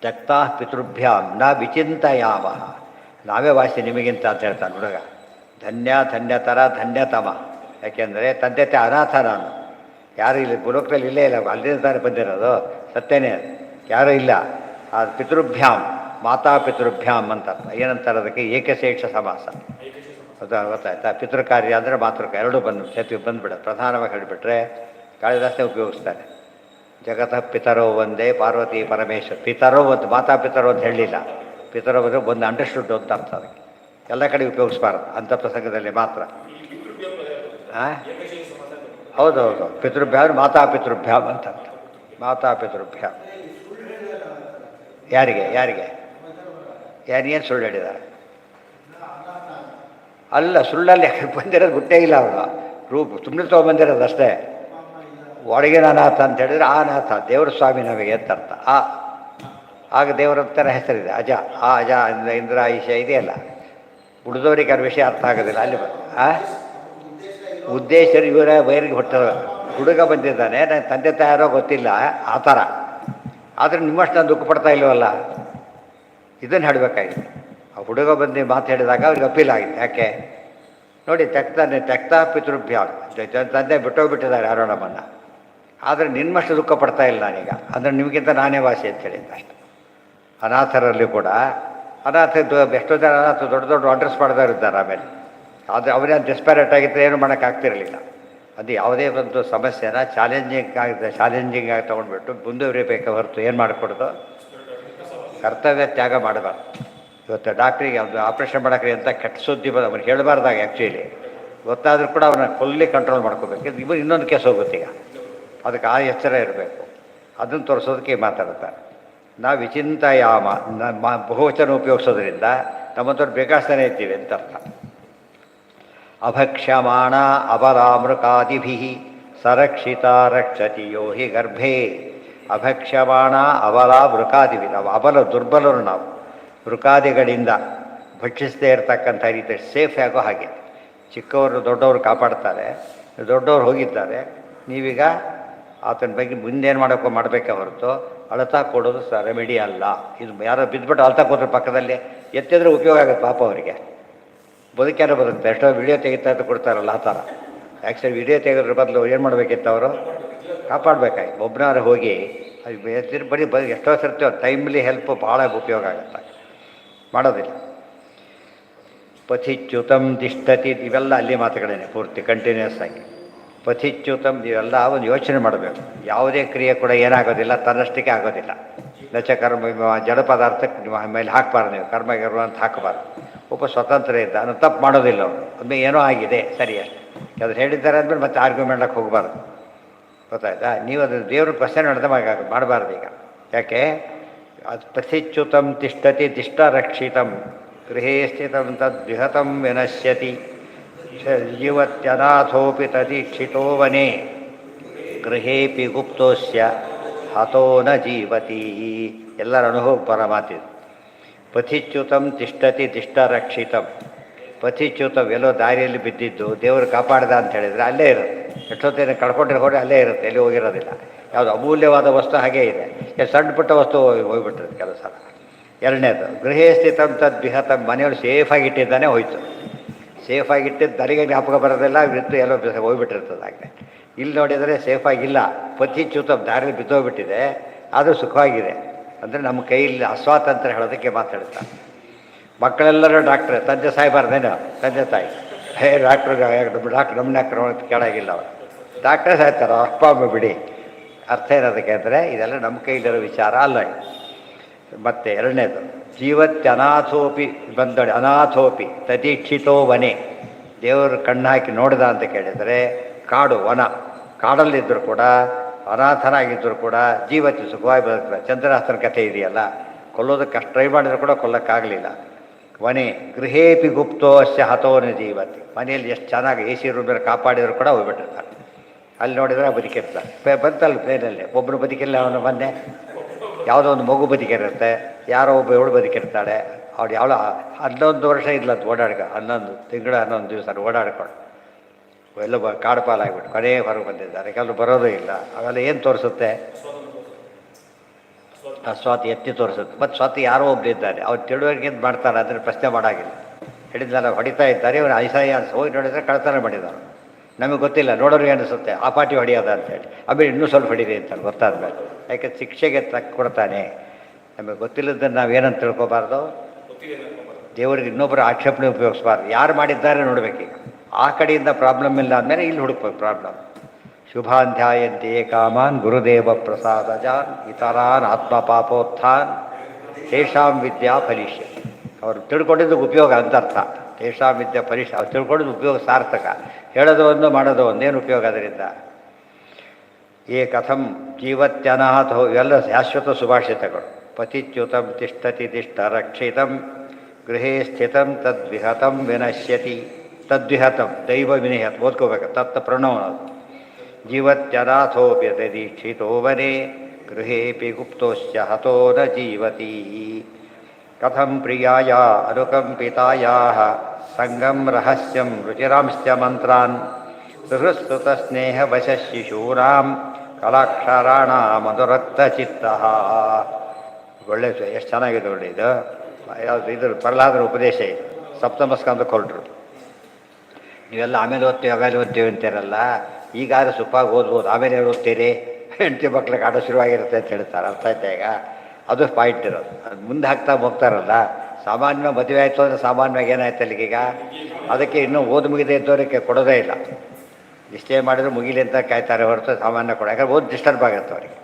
ತ್ಯಕ್ತಾ ಪಿತೃಭ್ಯಾಂ ನ ವಿಚಿಂತಯಾಮ. ನಾವೇ ವಾಸಿ ನಿಮಗಿಂತ ಅಂತ ಹೇಳ್ತಾನೆ ಹುಡುಗ. ಧನ್ಯತರ ಧನ್ಯತಮ. ಯಾಕೆಂದರೆ ತಂದೆ ತಾಯಿ ಅನಾಥ ನಾನು. ಯಾರು ಇಲ್ಲಿ ಭೂಲೋಕದಲ್ಲಿ ಇಲ್ಲೇ ಇಲ್ಲ, ಅಲ್ಲಿಂದ ತಾನೇ ಬಂದಿರೋದು, ಸತ್ಯನೇ ಯಾರೂ ಇಲ್ಲ. ಆ ಪಿತೃಭ್ಯಾಂ, ಮಾತಾ ಪಿತೃಭ್ಯಾಂ ಅಂತ ಏನಂತಾರೆ ಅದಕ್ಕೆ? ಏಕಶೇಷ ಸಮಾಸ. ಅದು ಗೊತ್ತಾಯ್ತಾ? ಪಿತೃಕಾರ್ಯ ಅಂದರೆ ಮಾತೃಕ ಎರಡೂ ಬಂದುಬಿಡ. ಪ್ರಧಾನವಾಗಿ ಹೇಳಿಬಿಟ್ರೆ ಕಾಳಿದಾಸನೇ ಉಪಯೋಗಿಸ್ತಾರೆ. ಜಗತಃ ಪಿತರೋ ಒಂದೇ ಪಾರ್ವತಿ ಪರಮೇಶ್ವರ್. ಪಿತರೋ ಒಂದು, ಮಾತಾ ಪಿತರೋ ಅಂತ ಹೇಳಲಿಲ್ಲ. ಪಿತರೋ ಅಂದರೆ ಒಂದು ಅಂಡರ್ಸ್ಟುಡ್ ಅಂತ ಅರ್ಥ. ಅದಕ್ಕೆ ಎಲ್ಲ ಕಡೆ ಉಪಯೋಗಿಸ್ಬಾರ್ದು, ಅಂಥ ಪ್ರಸಂಗದಲ್ಲಿ ಮಾತ್ರ. ಹೌದೌದು, ಪಿತೃಭ್ಯಾಮ್ ಮಾತಾ ಪಿತೃಭ್ಯಾಮ್ ಅಂತ. ಮಾತಾ ಪಿತೃಭ್ಯಾಮ್ ಯಾರಿಗೆ ಯಾರಿಗೇನು ಸುಳ್ಳು ಹೇಳಿದ್ದಾರೆ? ಅಲ್ಲ, ಸುಳ್ಳಲ್ಲಿ ಬಂದಿರೋದು ಗುಟ್ಟೇ ಇಲ್ಲ. ಅವರು ಸುಮ್ಮನೆ ತೊಗೊಂಬಂದಿರೋದು ಅಷ್ಟೇ. ಒಳಗಿನ ಅನಾಥ ಅಂತ ಹೇಳಿದರೆ ಆ ಅನಾಥ ದೇವರ ಸ್ವಾಮಿ ನಮಗೆ ಅಂತ ಅರ್ಥ. ಆಗ ದೇವರಂತರ ಹೆಸರಿದೆ ಅಜ. ಆ ಅಜ ಇಂದ್ರ ಈಶ ಇದೆಯಲ್ಲ. ಉಳಿದವರಿಗೆ ಆ ವಿಷಯ ಅರ್ಥ ಆಗೋದಿಲ್ಲ. ಅಲ್ಲಿ ಉದ್ದೇಶ ಇವರ ವೈರಿಗೆ ಹೊಟ್ಟ ಹುಡುಗ ಬಂದಿದ್ದಾನೆ, ನನ್ನ ತಂದೆ ತಾಯಾರೋ ಗೊತ್ತಿಲ್ಲ ಆ ಥರ. ಆದರೆ ನಿಮ್ಮಷ್ಟು ನಾನು ದುಃಖ ಪಡ್ತಾ ಇಲ್ಲವಲ್ಲ, ಇದನ್ನು ಹೇಳಬೇಕಾಗಿತ್ತು. ಆ ಹುಡುಗ ಬಂದು ಮಾತು ಹೇಳಿದಾಗ ಅವ್ರಿಗೆ ಅಪೀಲ್ ಆಗಿದೆ. ಯಾಕೆ ನೋಡಿ, ತೆಕ್ತಾ ಪಿತೃಭ್ಯಾಮ್, ತಂದೆ ಬಿಟ್ಟೋಗ್ಬಿಟ್ಟಿದ್ದಾರೆ ಯಾರೋ ನಮ್ಮನ್ನು. ಆದರೆ ನಿನ್ನಷ್ಟು ದುಃಖ ಪಡ್ತಾ ಇಲ್ಲ ನಾನೀಗ. ಅಂದರೆ ನಿಮಗಿಂತ ನಾನೇ ವಾಸಿ ಅಂತ ಹೇಳಿದ್ದ ಅಷ್ಟೆ. ಅನಾಥರಲ್ಲಿ ಕೂಡ ಎಷ್ಟೋ ಜನ ಅನಾಥ ದೊಡ್ಡ ದೊಡ್ಡ ಅಡ್ರೆಸ್ ಮಾಡಿದವರು ಇದ್ದಾರೆ. ಆಮೇಲೆ ಆದರೆ ಅವರೇ ಡಿಸ್ಪ್ಯಾರೇಟ್ ಆಗಿದ್ದರೆ ಏನು ಮಾಡೋಕ್ಕಾಗ್ತಿರಲಿಲ್ಲ. ಅದು ಯಾವುದೇ ಒಂದು ಸಮಸ್ಯೆನ ಚಾಲೆಂಜಿಂಗ್ ಆಗಿ ತೊಗೊಂಡ್ಬಿಟ್ಟು ಮುಂದುವರಿಬೇಕು ಹೊರತು ಏನು ಮಾಡಿಕೊಡೋದು? ಕರ್ತವ್ಯ ತ್ಯಾಗ ಮಾಡಬಾರ್ದು. ಇವತ್ತು ಡಾಕ್ಟ್ರಿಗೆ ಒಂದು ಆಪ್ರೇಷನ್ ಮಾಡೋಕ್ರಿ ಅಂತ ಕೆಟ್ಟ ಸುದ್ದಿ ಅವ್ರಿಗೆ ಹೇಳಬಾರ್ದಾಗ. ಆ್ಯಕ್ಚುಲಿ ಗೊತ್ತಾದರೂ ಕೂಡ ಅವ್ರನ್ನ ಫುಲ್ಲಿ ಕಂಟ್ರೋಲ್ ಮಾಡ್ಕೋಬೇಕು. ಇವರು ಇನ್ನೊಂದು ಕೇಸ್ ಹೋಗುತ್ತೆ ಈಗ. ಅದಕ್ಕೆ ಆ ಎಚ್ಚರ ಇರಬೇಕು. ಅದನ್ನು ತೋರಿಸೋದಕ್ಕೆ ಮಾತಾಡ್ತಾರೆ. ನಾವು ವಿಚಿಂತಯಾಮ ಬಹುವಚನ ಉಪಯೋಗಿಸೋದ್ರಿಂದ ನಮ್ಮಂಥವ್ರು ಬೇಕಾಗ್ತಾನೆ ಇದ್ದೀವಿ ಅಂತ ಅರ್ಥ. ಅಭಕ್ಷ್ಯಮಾಣ ಅಬಲಾಮೃಕಾದಿಭಿ ಸರಕ್ಷಿತ ರಕ್ಷತಿ ಯೋ ಹಿ ಗರ್ಭೆ. ಅಭಕ್ಷ್ಯಮಾಣ ಅಬಲ ವೃಕಾದಿಭಿ, ನಾವು ಅಬಲ ದುರ್ಬಲರು, ನಾವು ವೃಕಾದಿಗಳಿಂದ ಭಕ್ಷಿಸದೇ ಇರತಕ್ಕಂಥ ರೀತಿ ಸೇಫ್ ಆಗೋ ಹಾಗೆ. ಚಿಕ್ಕವರು ದೊಡ್ಡವರು ಕಾಪಾಡ್ತಾರೆ, ದೊಡ್ಡವರು ಹೋಗಿದ್ದಾರೆ, ನೀವೀಗ ಆತನ ಬಗ್ಗೆ ಮುಂದೇನು ಮಾಡಬೇಕೇ ಹೊರತು ಅಳತಾ ಕೊಡೋದು ರೆಮಿಡಿ ಅಲ್ಲ. ಇದು ಯಾರೋ ಬಿದ್ದುಬಿಟ್ಟು ಅಳ್ತಾ ಕೂತ್ರೆ ಪಕ್ಕದಲ್ಲಿ ಎತ್ತಿದ್ರೆ ಉಪಯೋಗ ಆಗುತ್ತೆ ಪಾಪ ಅವರಿಗೆ, ಬದುಕ್ಯಾರೋ ಬರುತ್ತೆ. ಎಷ್ಟೋ ವಿಡಿಯೋ ತೆಗಿತಾ ಅಂತ ಕೊಡ್ತಾರಲ್ಲ ಆ ಥರ. ಆ್ಯಕ್ಚುಲಿ ವಿಡಿಯೋ ತೆಗೆದ್ರ ಬದಲು ಏನು ಮಾಡಬೇಕಿತ್ತು, ಅವರು ಕಾಪಾಡಬೇಕಾಗಿ ಒಬ್ಬನಾರು ಹೋಗಿ ಅದು ಎತ್ತಿದ್ರೆ ಬರೀ ಎಷ್ಟೋ ಸರ್ತಿ ಟೈಮ್ಲಿ ಹೆಲ್ಪ್ ಭಾಳ ಉಪಯೋಗ ಆಗುತ್ತೆ, ಮಾಡೋದಿಲ್ಲ. ಪಥಿಚ್ಯುತಂ ತಿಷ್ಠತಿ, ಇವೆಲ್ಲ ಅಲ್ಲಿ ಮಾತುಗಳೇನೆ ಪೂರ್ತಿ ಕಂಟಿನ್ಯೂಸ್ ಆಗಿ. ಪಥಿಚ್ಯುತಂ ಇವೆಲ್ಲ ಒಂದು ಯೋಚನೆ ಮಾಡಬೇಕು. ಯಾವುದೇ ಕ್ರಿಯೆ ಕೂಡ ಏನಾಗೋದಿಲ್ಲ, ತನ್ನಷ್ಟಕ್ಕೆ ಆಗೋದಿಲ್ಲ. ನಚ ಕರ್ಮ ಜಡ ಪದಾರ್ಥಕ್ಕೆ ಮೇಲೆ ಹಾಕಬಾರ್ದು, ನೀವು ಕರ್ಮ ಅಂತ ಹಾಕಬಾರ್ದು. ಒಬ್ಬ ಸ್ವತಂತ್ರ ಇದ್ದ, ಅವನು ತಪ್ಪು ಮಾಡೋದಿಲ್ಲ. ಅವನು ಒಮ್ಮೆ ಏನೋ ಆಗಿದೆ ಸರಿ ಅಷ್ಟೆ, ಅದು ಹೇಳಿದ್ದಾರೆ ಅಂದಮೇಲೆ ಮತ್ತೆ ಆರ್ಗ್ಯುಮೆಂಟ್ಗೆ ಹೋಗಬಾರ್ದು. ಗೊತ್ತಾಯ್ತಾ? ನೀವು ಅದು ದೇವ್ರ ಪ್ರಶ್ನೆ ನಡೆದ ಮಾಡಬಾರ್ದು ಈಗ. ಯಾಕೆ? ಅದು ಪಥಿಚ್ಯುತಂ ತಿಷ್ಠತಿ ತಿಷ್ಠ ರಕ್ಷಿತಂ ಗೃಹೇ ಸ್ಥಿತಂ ತದ್ವಿಹತಂ ವಿನಶ್ಯತಿ ಜೀವತ್ಯನಾಥೋಪಿ ತದೀಕ್ಷಿತೋ ವನೆ ಗೃಹೇಪಿ ಗುಪ್ತೋಸ್ಯ ಹತೋ ನ ಜೀವತಿ. ಎಲ್ಲರ ಅನುಭವ ಪರಮಾತಿದು. ಪಥಿಚ್ಯುತಂ ತಿಷ್ಠತಿ ತಿಷ್ಠ ರಕ್ಷಿತಂ. ಪಥಿಚ್ಯುತಂ ಎಲ್ಲೋ ದಾರಿಯಲ್ಲಿ ಬಿದ್ದಿದ್ದು ದೇವರು ಕಾಪಾಡ್ದ ಅಂತ ಹೇಳಿದರೆ ಅಲ್ಲೇ ಇರುತ್ತೆ. ಎಷ್ಟೊತ್ತೇನು ಕಳ್ಕೊಂಡ್ರೆ ಹೋದರೆ ಅಲ್ಲೇ ಇರುತ್ತೆ, ಎಲ್ಲಿ ಹೋಗಿರೋದಿಲ್ಲ. ಯಾವುದು ಅಮೂಲ್ಯವಾದ ವಸ್ತು ಹಾಗೇ ಇದೆ, ಸಣ್ಣ ಪುಟ್ಟ ವಸ್ತು ಹೋಗ್ಬಿಟ್ಟಿರುತ್ತೆ ಕೆಲವು ಸಲ. ಎರಡನೇದು ಗೃಹೇ ಸ್ಥಿತಂ ತದ್ವಿಹತಂ, ಮನೆಯವರು ಸೇಫಾಗಿಟ್ಟಿದ್ದಾನೆ ಹೋಯ್ತು. ಸೇಫಾಗಿಟ್ಟಿದ್ದು ದರಿಗೆ ಜ್ಞಾಪಕ ಬರೋದಿಲ್ಲ, ಬಿತ್ತು ಎಲ್ಲೋ ಹೋಗ್ಬಿಟ್ಟಿರ್ತದೆ. ಹಾಗೆ ಇಲ್ಲಿ ನೋಡಿದರೆ ಸೇಫಾಗಿಲ್ಲ, ಪಥಿಚ್ಯುತಂ ದಾರಿಯಲ್ಲಿ ಬಿದ್ದೋಗ್ಬಿಟ್ಟಿದೆ, ಆದರೂ ಸುಖವಾಗಿದೆ. ಅಂದರೆ ನಮ್ಮ ಕೈಯಲ್ಲಿ ಅಸ್ವಾತಂತ್ರ್ಯ ಹೇಳೋದಕ್ಕೆ ಮಾತಾಡ್ತಾರೆ. ಮಕ್ಕಳೆಲ್ಲರೂ ಡಾಕ್ಟ್ರೆ, ತಂದೆ ಸಾಯ್ಬಾರ್ದೇನೋ, ತಂದೆ ತಾಯಿ ಡಾಕ್ಟ್ರ್ ನಮ್ಮನ್ನ ಕೇಳಾಗಿಲ್ಲ. ಅವರು ಡಾಕ್ಟ್ರೇ ಸಾಯ್ತಾರೋ, ಅಪ್ಪ ಅಮ್ಮ ಬಿಡಿ. ಅರ್ಥ ಏನದಕ್ಕೆ ಅಂದರೆ ಇದೆಲ್ಲ ನಮ್ಮ ಕೈಲಿರೋ ವಿಚಾರ ಅಲ್ಲ. ಮತ್ತು ಎರಡನೇದು ಜೀವತ್ಯನಾಥೋಪಿ ಬಂದೊಡೆ ಅನಾಥೋಪಿ ತದೀಕ್ಷಿತೋ ವನೆ. ದೇವರು ಕಣ್ಣು ಹಾಕಿ ನೋಡಿದ ಅಂತ ಕೇಳಿದರೆ ಕಾಡು ವನ, ಕಾಡಲ್ಲಿದ್ದರೂ ಕೂಡ ಅನಾಥನಾಗಿದ್ದರೂ ಕೂಡ ಜೀವತಿ ಸುಖವಾಗಿ ಬದುಕ್ತಾರೆ. ಚಂದ್ರಹಾಸನ ಕಥೆ ಇದೆಯಲ್ಲ, ಕೊಲ್ಲೋದಕ್ಕೆ ಅಷ್ಟು ಟ್ರೈ ಮಾಡಿದ್ರು ಕೂಡ ಕೊಲ್ಲಕ್ಕಾಗಲಿಲ್ಲ. ವನೆ ಗೃಹೇಪಿ ಗುಪ್ತೋ ಅಸ್ಯ ಹತೋನ ಜೀವತಿ. ಮನೆಯಲ್ಲಿ ಎಷ್ಟು ಚೆನ್ನಾಗಿ ಎ ಸಿ ರೂಮಲ್ಲಿ ಕಾಪಾಡಿದ್ರು ಕೂಡ ಹೋಗ್ಬಿಟ್ಟಿರ್ತಾರೆ. ಅಲ್ಲಿ ನೋಡಿದರೆ ಬದುಕಿರ್ತಾರೆ. ಬಂತಲ್ಲ ಪ್ಲೇನಲ್ಲಿ ಒಬ್ಬರು ಬದುಕಿಲ್ಲ, ಅವನು ಮೊನ್ನೆ ಯಾವುದೋ ಒಂದು ಮಗು ಬದುಕಿರುತ್ತೆ, ಯಾರೋ ಒಬ್ಬ ಇವಳು ಬದುಕಿರ್ತಾಳೆ. ಅವಳು ಯಾವಳ 11 ವರ್ಷ ಇಲ್ಲಂತ ಓಡಾಡ್ಕೊ, 11 ತಿಂಗಳು 11 ದಿವಸ ಓಡಾಡ್ಕೊಂಡು ಎಲ್ಲ ಕಾಡು ಪಾಲಾಗಿಬಿಟ್ಟು ಕೊನೆ ಹೊರಗೆ ಬಂದಿದ್ದಾರೆ. ಕೆಲವು ಬರೋದು ಇಲ್ಲ. ಅವೆಲ್ಲ ಏನು ತೋರಿಸುತ್ತೆ? ಆ ಸ್ವಾತಿ ಎತ್ತಿ ತೋರಿಸುತ್ತೆ. ಮತ್ತು ಸ್ವಾತಿ ಯಾರೋ ಒಬ್ಬರಿದ್ದಾರೆ, ಅವ್ರು ತಿಳುವಳಿಕೆ ಮಾಡ್ತಾರೆ, ಅದನ್ನು ಪ್ರಶ್ನೆ ಮಾಡೋಂಗಿಲ್ಲ. ಹೇಳಿದ್ನಲ್ಲ, ಹೊಡಿತಾ ಇದ್ದಾರೆ, ಇವರು ಐಸಾಯಿ ಹೋಗಿ ನೋಡಿದರೆ ಕಳ್ತನ ಮಾಡಿದವರು. ನಮಗೆ ಗೊತ್ತಿಲ್ಲ, ನೋಡೋರಿಗೆ ಅನಿಸುತ್ತೆ ಆ ಪಾಟಿ ಹೊಡೆಯೋದ ಅಂತೇಳಿ. ಆಮೇಲೆ ಇನ್ನೂ ಸ್ವಲ್ಪ ಹೊಡಿದೆ ಅಂತಾರೆ ಗೊತ್ತಾದ್ಮೇಲೆ. ಯಾಕೆ ಶಿಕ್ಷೆಗೆ ತಕ್ಕ ಕೊಡ್ತಾನೆ. ನಮಗೆ ಗೊತ್ತಿಲ್ಲದನ್ನು ನಾವೇನಂತ ತಿಳ್ಕೊಬಾರ್ದು, ದೇವರಿಗೆ ಇನ್ನೊಬ್ಬರು ಆಕ್ಷೇಪಣೆ ಉಪಯೋಗಿಸ್ಬಾರ್ದು. ಯಾರು ಮಾಡಿದ್ದಾರೆ ನೋಡಬೇಕೀಗ. ಆ ಕಡೆಯಿಂದ ಪ್ರಾಬ್ಲಮ್ ಇಲ್ಲ ಅಂದಮೇಲೆ ಇಲ್ಲಿ ಹುಡುಕ್ಬೇಕು ಪ್ರಾಬ್ಲಮ್. ಶುಭಾಧ್ಯಾಯಂತೆ ಕಾಮಾನ್ ಗುರುದೇವ ಪ್ರಸಾದಜಾನ್ ಇತರಾನ್ ಆತ್ಮ ಪಾಪೋತ್ಥಾನ್ ತೇಷಾಂ ವಿದ್ಯಾ ಫಲಿಷ್ಯ. ಅವರು ತಿಳ್ಕೊಂಡಿದ್ದಕ್ಕೆ ಉಪಯೋಗ ಅಂತ ಅರ್ಥ. ತೇಷಾಂ ವಿದ್ಯಾ ಫಲಿಷ್ಯ, ಅವ್ರು ತಿಳ್ಕೊಂಡಿದ್ದು ಉಪಯೋಗ ಸಾರ್ಥಕ. ಹೇಳೋದು ಒಂದು ಮಾಡೋದು ಒಂದೇನು ಉಪಯೋಗ ಅದರಿಂದ. ಏ ಕಥಂ ಜೀವತ್ಯನಾಥೋ, ಇವೆಲ್ಲ ಶಾಶ್ವತ ಸುಭಾಷಿತಗಳು. ಪತಿಚ್ಯುತಂ ತಿಷ್ಠತಿ ತಿಷ್ಠ ರಕ್ಷಿತಂ ಗೃಹೇ ಸ್ಥಿತಂ ತದ್ವಿಹತಂ ವಿನಶ್ಯತಿ. ತದ್ವಿಹತಂ ದೈವ ವಿನಿಹತ್ ಓದ್ಕೋಬೇಕು, ತತ್ತ ಪ್ರಣವನದು. ಜೀವತ್ಯನಾಥೋಪಿ ತದೀಕ್ಷಿತೋ ವನೆ ಗೃಹೇಪಿ ಗುಪ್ತೋಶ್ಚ ಹತೋ ನ ಜೀವತಿ. ಕಥಂ ಪ್ರಿಯಾಯ ಅನುಕಂಪಿತಾಯಾಃ ಸಂಗಂ ರಹಸ್ಯಂ ರುಚಿರಾಂಶ್ಚ ಮಂತ್ರಾನ್ ಸುಹೃತ್ಸುತ ಸ್ನೇಹ ವಶ ಶಿಶೂನಾಂ ಕಲಾಕ್ಷರಾಣಾಂ ಮಧುರಕ್ತಚಿತ್ತಃ. ಒಳ್ಳೆ ಎಷ್ಟು ಚೆನ್ನಾಗಿದೆ ನೋಡಿ ಇದು. ಯಾವುದು ಇದ್ರ ಪ್ರಹ್ಲಾದರ ಉಪದೇಶ ಇದು. ಸಪ್ತಮ ಸ್ಕಂದ ಕೊಲ್ಟ್ರು. ನೀವೆಲ್ಲ ಆಮೇಲೆ ಓದ್ತೀವಿ ಅಂತೀರಲ್ಲ, ಈಗಾದ್ರೂ ಸುಪ್ಪಾಗಿ ಓದ್ಬೋದು, ಆಮೇಲೆ ಓದ್ತೀರಿ, ಹೆಂಡತಿ ಮಕ್ಳಿಗೆ ಆಡೋ ಶುರುವಾಗಿರುತ್ತೆ ಅಂತ ಹೇಳ್ತಾರೆ. ಅರ್ಥ ಆಯ್ತಾ? ಈಗ ಅದು ಪಾಯಿಂಟ್ ಇರೋದು. ಅದು ಮುಂದೆ ಹಾಕ್ತಾ ಹೋಗ್ತಾರಲ್ಲ. ಸಾಮಾನ್ಯವಾಗಿ ಮದುವೆ ಆಯಿತು ಅಂದರೆ ಸಾಮಾನ್ಯವಾಗಿ ಏನಾಯ್ತು ಅಲ್ಲಿಗೀಗ, ಅದಕ್ಕೆ ಇನ್ನೂ ಓದು ಮುಗಿದೇ ಇದ್ದವರಿಗೆ ಕೊಡೋದೇ ಇಲ್ಲ. ನಿಶ್ಚಯ ಮಾಡಿದ್ರು ಮುಗಿಲಿ ಅಂತ ಕಾಯ್ತಾರೆ ಹೊರತು ಸಾಮಾನ್ಯ ಕೊಡ. ಯಾಕಂದ್ರೆ ಓದಿ ಡಿಸ್ಟರ್ಬ್ ಆಗುತ್ತೆ ಅವರಿಗೆ,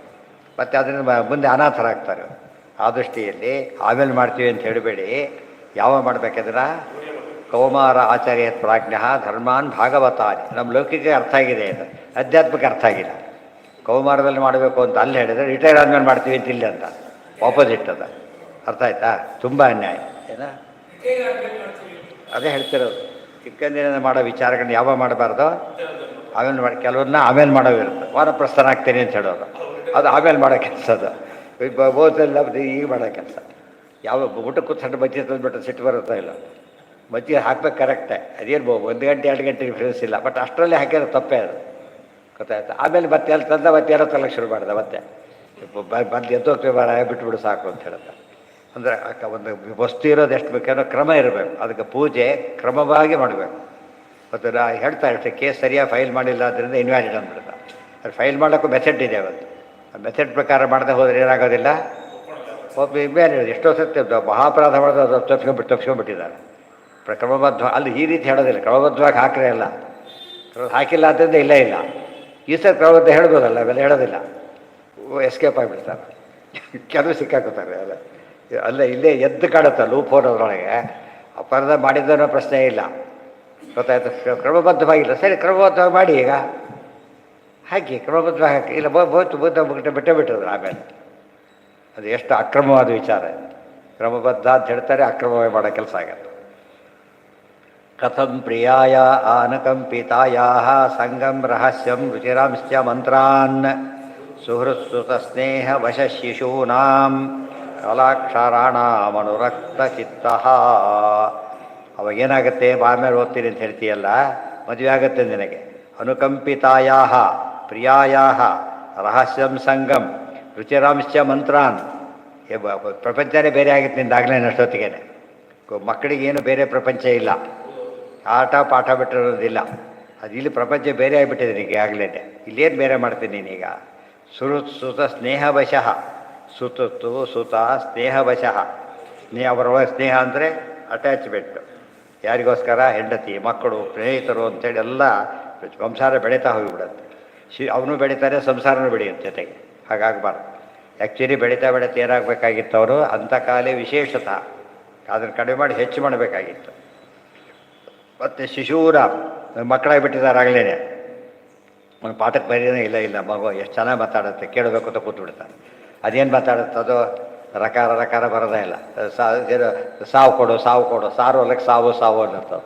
ಮತ್ತು ಅದರಿಂದ ಮುಂದೆ ಅನಾಥರಾಗ್ತಾರೆ. ಆ ದೃಷ್ಟಿಯಲ್ಲಿ ಆಮೇಲೆ ಮಾಡ್ತೀವಿ ಅಂತ ಹೇಳಬೇಡಿ. ಯಾವ ಮಾಡಬೇಕಂದ್ರೆ ಕೌಮಾರ ಆಚಾರ್ಯ ಪ್ರಾಜ್ಞ ಧರ್ಮಾನ್ ಭಾಗವತಾನಿ. ನಮ್ಮ ಲೌಕಿಕ ಅರ್ಥ ಆಗಿದೆ, ಇದು ಆಧ್ಯಾತ್ಮಿಕ ಅರ್ಥ ಆಗಿಲ್ಲ. ಕೌಮಾರದಲ್ಲಿ ಮಾಡಬೇಕು ಅಂತ ಅಲ್ಲಿ ಹೇಳಿದರೆ ರಿಟೈರ್ ಆದಮೇಲೆ ಮಾಡ್ತೀವಿ ಅಂತ ಇಲ್ಲಿ ಅಂತ ಆಪೋಸಿಟ್ ಅದ. ಅರ್ಥ ಆಯ್ತಾ? ತುಂಬ ಅನ್ಯಾಯ. ಏನ ಅದೇ ಹೇಳ್ತಿರೋದು. ಚಿಕ್ಕಂದಿನಿಂದ ಮಾಡೋ ವಿಚಾರಗಳನ್ನ ಯಾವಾಗ ಮಾಡಬಾರ್ದು, ಆಮೇಲೆ ಮಾಡಿ ಕೆಲವನ್ನ ಆಮೇಲೆ ಮಾಡೋವಿರುತ್ತೆ. ವಾನಪ್ರಸ್ಥಾನ ಆಗ್ತೇನೆ ಅಂತ ಹೇಳೋದು ಅದು ಆಮೇಲೆ ಮಾಡೋ ಕೆಲಸ. ಅದು ಓದೆಲ್ಲ ಈಗ ಮಾಡೋ ಕೆಲಸ. ಯಾವ ಊಟಕ್ಕೆ ಕೂತ್ಕೊಂಡು ಮಜ್ಜಿಗೆ ತಂದುಬಿಟ್ಟು ಸಿಟ್ಟು ಬರುತ್ತಾ ಇಲ್ಲ, ಮಜ್ಜಿಗೆ ಹಾಕ್ಬೇಕು ಕರೆಕ್ಟೇ. ಅದೇನು 1 ಗಂಟೆ 2 ಗಂಟೆ ಡಿಫ್ರೆನ್ಸ್ ಇಲ್ಲ, ಬಟ್ ಅಷ್ಟರಲ್ಲೇ ಹಾಕಿರೋ ತಪ್ಪೇ ಅದು, ಗೊತ್ತಾಯ್ತು. ಆಮೇಲೆ ಮತ್ತೆ ಅಲ್ಲಿ ತಂದ ಮತ್ತೆ ಏನೋ ತಲಕ್ಕೆ ಶುರು ಮಾಡಿದೆ, ಮತ್ತೆ ಬಂದು ಎದ್ದೋಗ್ತೀವಿ ಬಾರ ಬಿಟ್ಬಿಡು ಸಾಕು ಅಂತ ಹೇಳುತ್ತೆ. ಅಂದರೆ ಒಂದು ವಸ್ತು ಇರೋದು ಎಷ್ಟು ಬೇಕೇನೋ ಕ್ರಮ ಇರಬೇಕು, ಅದಕ್ಕೆ ಪೂಜೆ ಕ್ರಮವಾಗಿ ಮಾಡಬೇಕು. ಮತ್ತು ನಾ ಹೇಳ್ತಾ ಇರ್ತೇನೆ, ಕೇಸ್ ಸರಿಯಾಗಿ ಫೈಲ್ ಮಾಡಿಲ್ಲ ಆದ್ದರಿಂದ ಇನ್ವ್ಯಾಲಿಡ್ ಅಂದ್ಬಿಡ್ತಾ. ಅದು ಫೈಲ್ ಮಾಡೋಕ್ಕೂ ಮೆಥಡ್ ಇದೆ ಅವತ್ತು. ಆ ಮೆಥಡ್ ಪ್ರಕಾರ ಮಾಡದೆ ಹೋದರೆ ಏನಾಗೋದಿಲ್ಲ, ಒಬ್ಬ ಇನ್ವ್ಯಾಲಿಡ್. ಎಷ್ಟೋ ಸತ್ಯ ಮಹಾಪರಾಧ ಮಾಡೋದು ಅದು ತಪ್ಪಿಸ್ಕೊಂಡ್ಬಿಟ್ಟಿದ್ದಾರೆ. ಕ್ರಮಬದ್ಧ ಅಲ್ಲಿ ಈ ರೀತಿ ಹೇಳೋದಿಲ್ಲ, ಕ್ರಮಬದ್ಧವಾಗಿ ಹಾಕ್ರೆ ಅಲ್ಲ, ಹಾಕಿಲ್ಲ ಆದ್ದರಿಂದ ಇಲ್ಲ ಇಲ್ಲ. ಈ ಸರ್ ಕ್ರಮಬದ್ಧ ಹೇಳ್ಬೋದಲ್ಲ, ಅವೆಲ್ಲ ಹೇಳೋದಿಲ್ಲ, ಎಸ್ಕೇಪ್ ಆಗಿಬಿಡ್ತಾರೆ. ಕೆಲವು ಸಿಕ್ಕಾಕೋತಾರೆ ಅಲ್ಲ. ಅಲ್ಲ ಇಲ್ಲೇ ಎದ್ದು ಕಾಡುತ್ತೆ ಲೂಪ್ ಹೋರೋದ್ರೊಳಗೆ. ಅಪರಾಧ ಮಾಡಿದ್ದನೋ ಪ್ರಶ್ನೆ ಇಲ್ಲ, ಗೊತ್ತಾಯ್ತು. ಕ್ರಮಬದ್ಧವಾಗಿಲ್ಲ, ಸರಿ ಕ್ರಮಬದ್ಧವಾಗಿ ಮಾಡಿ. ಈಗ ಹಾಕಿ ಕ್ರಮಬದ್ಧವಾಗಿ ಹಾಕಿ, ಇಲ್ಲ ಬೋತು ಬಿಟ್ಟೇ ಬಿಟ್ಟರು. ಆಮೇಲೆ ಅದು ಎಷ್ಟು ಅಕ್ರಮವಾದ ವಿಚಾರ. ಕ್ರಮಬದ್ಧ ಅಂತ ಹೇಳ್ತಾರೆ, ಅಕ್ರಮವಾಗಿ ಮಾಡೋ ಕೆಲಸ ಆಗತ್ತೆ. ಕಥಂ ಪ್ರಿಯಾಯ ಅನುಕಂಪಿತಾಯ ಸಂಗಂ ರಹಸ್ಯಂ ರುಚಿರಾಂಶ್ಚ ಮಂತ್ರಾನ್ ಸುಹೃತ್ಸುತ ಸ್ನೇಹ ವಶ ಶಿಶೂನಾಂ ಕಲಾಕ್ಷರಾಣಾಮನುರಕ್ತ ಚಿತ್ತ. ಅವಾಗೇನಾಗುತ್ತೆ, ಆಮೇಲೆ ಓದ್ತೀನಿ ಅಂತ ಹೇಳ್ತೀಯಲ್ಲ, ಮದುವೆ ಆಗುತ್ತೆ ನಿನಗೆ. ಅನುಕಂಪಿತಾಯ ಪ್ರಿಯಾಯ ರಹಸ್ಯಂ ಸಂಗಂ ರುಚಿರಾಂಶ್ಚ ಮಂತ್ರಾನ್. ಪ್ರಪಂಚನೇ ಬೇರೆ ಆಗಿತ್ತು ನಿಂದಾಗಲೇ ಅಷ್ಟೊತ್ತಿಗೆ. ಮಕ್ಕಳಿಗೇನು ಬೇರೆ ಪ್ರಪಂಚ ಇಲ್ಲ, ಆಟ ಪಾಠ ಬಿಟ್ಟಿರೋದಿಲ್ಲ. ಅದು ಇಲ್ಲಿ ಪ್ರಪಂಚ ಬೇರೆ ಆಗಿಬಿಟ್ಟಿದೆ ನಿನಗೆ ಆಗಲೇ. ಇಲ್ಲೇನು ಬೇರೆ ಮಾಡ್ತೀನಿ ನೀನೀಗ. ಸುತ ಸ್ನೇಹವಶಃ, ಸುತತ್ತು ಸುತ ಸ್ನೇಹವಶಃ. ಅವರೊಳಗೆ ಸ್ನೇಹ ಅಂದರೆ ಅಟ್ಯಾಚ್ಮೆಂಟು. ಯಾರಿಗೋಸ್ಕರ? ಹೆಂಡತಿ, ಮಕ್ಕಳು, ಸ್ನೇಹಿತರು ಅಂತೇಳಿ ಎಲ್ಲ ಸಂಸಾರ ಬೆಳೀತಾ ಹೋಗಿಬಿಡುತ್ತೆ. ಅವನು ಬೆಳೀತಾರೆ, ಸಂಸಾರನೂ ಬೆಳೆಯುತ್ತೆ ಜೊತೆಗೆ. ಹಾಗಾಗಬಾರ್ದು. ಆ್ಯಕ್ಚುಲಿ ಬೆಳೀತಾ ಏನಾಗಬೇಕಾಗಿತ್ತು ಅವರು, ಅಂಥಕಾಲೇ ವಿಶೇಷತಃ ಅದನ್ನು ಕಡಿಮೆ ಮಾಡಿ ಹೆಚ್ಚು ಮಾಡಬೇಕಾಗಿತ್ತು. ಮತ್ತು ಶಿಶೂರ ಮಕ್ಕಳಾಗಿ ಬಿಟ್ಟಿದ್ದಾರೆ ಆಗಲೇ. ಒಂದು ಪಾಠಕ್ಕೆ ಬರೀನೇ ಇಲ್ಲ ಮಗು ಎಷ್ಟು ಚೆನ್ನಾಗಿ ಮಾತಾಡುತ್ತೆ, ಕೇಳಬೇಕು ಅಂತ ಕೂತ್ಬಿಡ್ತಾರೆ. ಅದೇನು ಮಾತಾಡುತ್ತೆ ಅದು? ರಕಾರ ಬರೋದೇ ಇಲ್ಲ. ಸಾವು ಕೊಡು ಸಾರು ಹೊಲಕ್ಕೆ ಸಾವು ಅನ್ನೋದು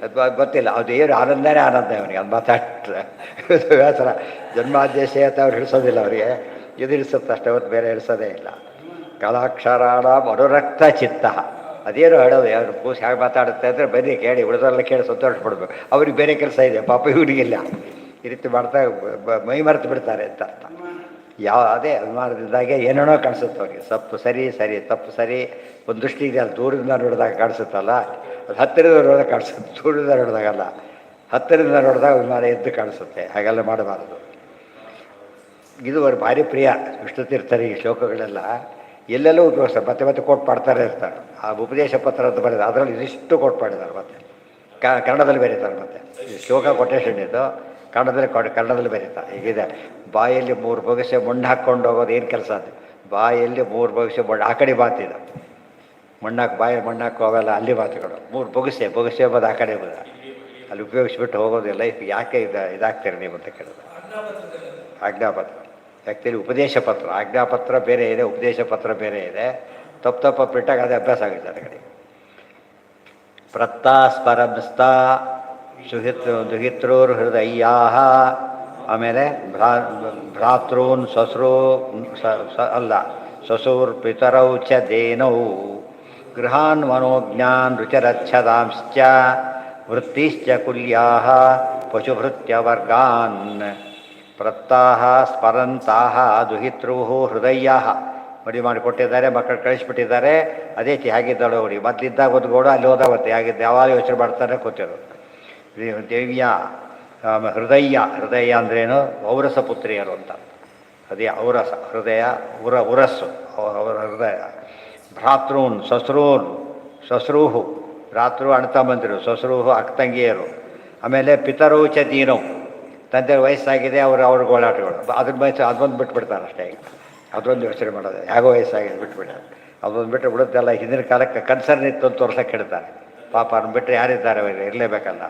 ಅದು ಗೊತ್ತಿಲ್ಲ. ಅದು ಏನು ಆನಂದನೇ ಆನಂದ ಅವನಿಗೆ ಅದು ಮಾತಾಡ್ತಾರೆ. ವ್ಯಾಸರ ಜನ್ಮಾದೇಶ ಅಂತ ಅವ್ರು ಹಿಡಿಸೋದಿಲ್ಲ, ಅವರಿಗೆ ಇದು ಹಿಡಿಸುತ್ತೆ ಅಷ್ಟೇ ಹೊತ್ತು ಬೇರೆ ಹಿಡಿಸೋದೇ ಇಲ್ಲ. ಕಲಾಕ್ಷರಾಣ ಅನುರಕ್ತ ಚಿತ್ತ. ಅದೇನು ಹೇಳೋದು, ಯಾರು ಕೂಸಿ ಹೇಗೆ ಮಾತಾಡುತ್ತೆ ಅಂದರೆ ಬನ್ನಿ ಕೇಳಿ, ಉಳಿದವರೆಲ್ಲ ಕೇಳಿ ಸಂತೋಷಪಡ್ಬೇಕು. ಅವ್ರಿಗೆ ಬೇರೆ ಕೆಲಸ ಇದೆ ಪಾಪ, ಇವರಿಗಿಲ್ಲ. ಈ ರೀತಿ ಮಾಡ್ತಾ ಮೈ ಮರೆತು ಬಿಡ್ತಾರೆ ಅಂತ ಅರ್ಥ. ಅದೇ ಅನುಮಾನದಿಂದಾಗೆ ಏನೇನೋ ಕಾಣಿಸುತ್ತೆ ಅವ್ರಿಗೆ. ತಪ್ಪು ಸರಿ ತಪ್ಪು ಸರಿ. ಒಂದು ದೃಷ್ಟಿ ಇದೆ, ಅದು ದೂರದಿಂದ ನೋಡಿದಾಗ ಕಾಣಿಸುತ್ತಲ್ಲ, ಅದು ಹತ್ತಿರದ ನೋಡಿದಾಗ ಕಾಣಿಸುತ್ತೆ, ದೂರದಿಂದ ನೋಡಿದಾಗಲ್ಲ. ಹತ್ತಿರದಿಂದ ನೋಡಿದಾಗ ಅನುಮಾನ ಎದ್ದು ಕಾಣಿಸುತ್ತೆ. ಹಾಗೆಲ್ಲ ಮಾಡಬಾರದು. ಇದು ಅವ್ರು ಭಾರಿ ಪ್ರಿಯ ವಿಷ್ಣು ತೀರ್ಥರಿಗೆ ಈ ಶ್ಲೋಕಗಳೆಲ್ಲ. ಎಲ್ಲೆಲ್ಲೂ ಉಪಯೋಗಿಸ್ತಾರೆ, ಮತ್ತೆ ಕೋಟ್ ಮಾಡ್ತಾರೆ ಇರ್ತಾರೆ. ಆ ಉಪದೇಶ ಪತ್ರ ಅಂತ ಬರೆದ ಅದರಲ್ಲಿ ಇದಿಷ್ಟು ಕೋಟ್ ಮಾಡಿದ್ದಾರೆ. ಮತ್ತೆ ಕನ್ನಡದಲ್ಲಿ ಬರೀತಾರೆ. ಮತ್ತೆ ಶ್ಲೋಕ ಕೊಟೇಶನ್ ಇದು ಕನ್ನಡದಲ್ಲಿ ಬರೀತಾರೆ. ಹೀಗಿದೆ, ಬಾಯಲ್ಲಿ 3 ಬೊಗಸೆ ಮಣ್ಣು ಹಾಕ್ಕೊಂಡು ಹೋಗೋದು ಏನು ಕೆಲಸ ಅದು? ಬಾಯಲ್ಲಿ 3 ಬೊಗಸೆ ಮಣ್ಣು, ಆ ಕಡೆ ಮಾತಿದ್ದು ಬಾಯಲ್ಲಿ ಮಣ್ಣಾಕು ಅವೆಲ್ಲ ಅಲ್ಲಿ ಮಾತುಗಳು. 3 ಬೊಗಸೆ ಎಂಬುದು ಆ ಕಡೆ ಬದ, ಅಲ್ಲಿ ಉಪಯೋಗಿಸ್ಬಿಟ್ಟು ಹೋಗೋದಿಲ್ಲ. ಯಾಕೆ ಇದಾಗ್ತೀರಿ ನೀವು ಅಂತ ಕೇಳೋದು. ಆಜ್ಞಾಪತ್ರ ಆ್ಯಕ್ಚುಲಿ ಉಪದೇಶ ಪತ್ರ, ಆಜ್ಞಾಪತ್ರ ಬೇರೆ ಇದೆ, ಉಪದೇಶ ಪತ್ರ ಬೇರೆ ಇದೆ. ತಪ್ಪು ಬಿಟ್ಟಾಗ ಅದೇ ಅಭ್ಯಾಸ ಆಗುತ್ತೆ ಅದ ಕಡೆ. ಪ್ರತ್ತಾ ಸ್ಪರಸ್ತಾ ದುಹಿತೃರ್ ಹೃದಯ್ಯಾ. ಆಮೇಲೆ ಭ್ರಾತೃನ್ ಸ್ವಸೂರ್ ಪಿತರೌ ಚ ದೇನೌ ಗೃಹಾನ್ ಮನೋಜ್ಞಾನ್ ರುಚಿರಚ್ಛದಾಂಶ್ಚ ವೃತ್ತಿಶ್ಚ ಕುಲ್ಯಾಃ ಪಶುಭೃತ್ಯವರ್ಗಾನ್. ಪ್ರತ್ತಾಹ ಸ್ಮರಂತಾಹ ದುಹಿತೃಃ ಹೃದಯ್ಯಾಃ. ಮಡಿ ಮಾಡಿಕೊಟ್ಟಿದ್ದಾರೆ, ಮಕ್ಕಳು ಕಳಿಸ್ಬಿಟ್ಟಿದ್ದಾರೆ. ಅದೇ ಹೇಗಿದ್ದಾಳು ಹುಡುಗಿ, ಮೊದಲಿದ್ದಾಗ ಒಂದು ಗೋಡು, ಅಲ್ಲಿ ಹೋದಾಗುತ್ತೆ ಹೇಗಿದ್ದು, ಯಾವಾಗ ಯೋಚನೆ ಮಾಡ್ತಾನೆ ಕೂತಿರೋದು. ದೇವಿಯ ಹೃದಯ ಅಂದ್ರೇನು? ಔರಸ ಪುತ್ರಿಯರು ಅಂತ. ಅದೇ ಔರಸ, ಹೃದಯ ಉರಸ್ಸು, ಅವರ ಹೃದಯ. ಭ್ರಾತೃನ್ ಶ್ವಶ್ರೂಹು, ಭ್ರಾತೃ ಅಣ್ತಮ್ಮಂದಿರು, ಶ್ವಶ್ರೂಹು ಅಕ್ಕತಂಗಿಯರು. ಆಮೇಲೆ ಪಿತರೂ ಚ ದೀನವು, ತಂದೆ ವಯಸ್ಸಾಗಿದೆ, ಅವ್ರ ಗೋಳಾಟಗಳು. ಅದೊಂದು ಬಿಟ್ಬಿಡ್ತಾರೆ ಅಷ್ಟೇ. ಈಗ ಅದೊಂದು ಯೋಚನೆ ಮಾಡೋದು, ಹೇಗೋ ವಯಸ್ಸಾಗಿದೆ ಬಿಟ್ಬಿಡ್ತಾರೆ. ಅದೊಂದು ಬಿಟ್ಟರೆ ಬಿಡುತ್ತಲ್ಲ. ಹಿಂದಿನ ಕಾಲಕ್ಕೆ ಕನ್ಸರ್ನ್ ಇತ್ತು ಅಂತ ತೋರ್ಸಕ್ಕೆ ಹೇಳ್ತಾರೆ. ಪಾಪ ಅವ್ರನ್ನ ಬಿಟ್ಟರೆ ಯಾರಿದ್ದಾರೆ, ಅವರು ಇರಲೇಬೇಕಲ್ಲ.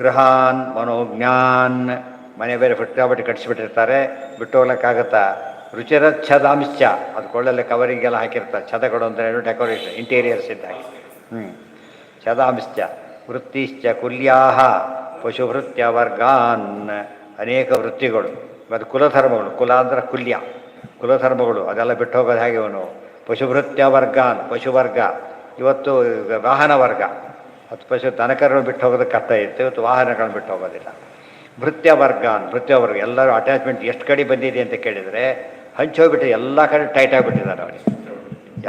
ಗೃಹಾನ್ ಮನೋಜ್ಞಾನ್, ಮನೆ ಬೇರೆ ಬಿಟ್ಟು ಕಟ್ಟಿಸ್ಬಿಟ್ಟಿರ್ತಾರೆ, ಬಿಟ್ಟು ಹೋಗ್ಲಿಕ್ಕಾಗತ್ತಾ? ರುಚಿರಚ್ಛದಾಂಶ, ಅದು ಕೊಳ್ಳಲ್ಲಿ ಕವರಿಂಗೆಲ್ಲ ಹಾಕಿರ್ತಾರೆ. ಛದಗಳು ಅಂದರೆ ಡೆಕೋರೇಷನ್ ಇಂಟೀರಿಯರ್ಸ್ ಇದ್ದಾಗೆ ಶತಾಂಶ್ಚ ವೃತ್ತಿಶ್ಚ ಕುಲ್ಯಾಹ ಪಶುವೃತ್ಯವರ್ಗಾನ್. ಅನೇಕ ವೃತ್ತಿಗಳು ಮತ್ತು ಕುಲಧರ್ಮಗಳು. ಕುಲ ಅಂದ್ರೆ ಕುಲ್ಯ, ಕುಲಧರ್ಮಗಳು ಅದೆಲ್ಲ ಬಿಟ್ಟು ಹೋಗೋದು ಹೇಗೆ ಅವನು. ಪಶುವೃತ್ಯವರ್ಗಾನ್, ಪಶುವರ್ಗ. ಇವತ್ತು ವಾಹನ ವರ್ಗ, ಅದು ಪಶು ದನಕರನ್ನು ಬಿಟ್ಟು ಹೋಗೋದಕ್ಕೆ ಕಷ್ಟ ಇತ್ತು, ಇವತ್ತು ವಾಹನಗಳನ್ನು ಬಿಟ್ಟು ಹೋಗೋದಿಲ್ಲ. ಭೃತ್ಯವರ್ಗಾನ್, ಭೃತ್ಯವರ್ಗ ಎಲ್ಲರೂ ಅಟ್ಯಾಚ್ಮೆಂಟ್ ಎಷ್ಟು ಕಡೆ ಬಂದಿದೆ ಅಂತ ಕೇಳಿದರೆ ಹಂಚೋಗ್ಬಿಟ್ಟಿದೆ, ಎಲ್ಲ ಕಡೆ ಟೈಟ್ ಆಗಿಬಿಟ್ಟಿದ್ದಾರೆ ಅವನಿಗೆ.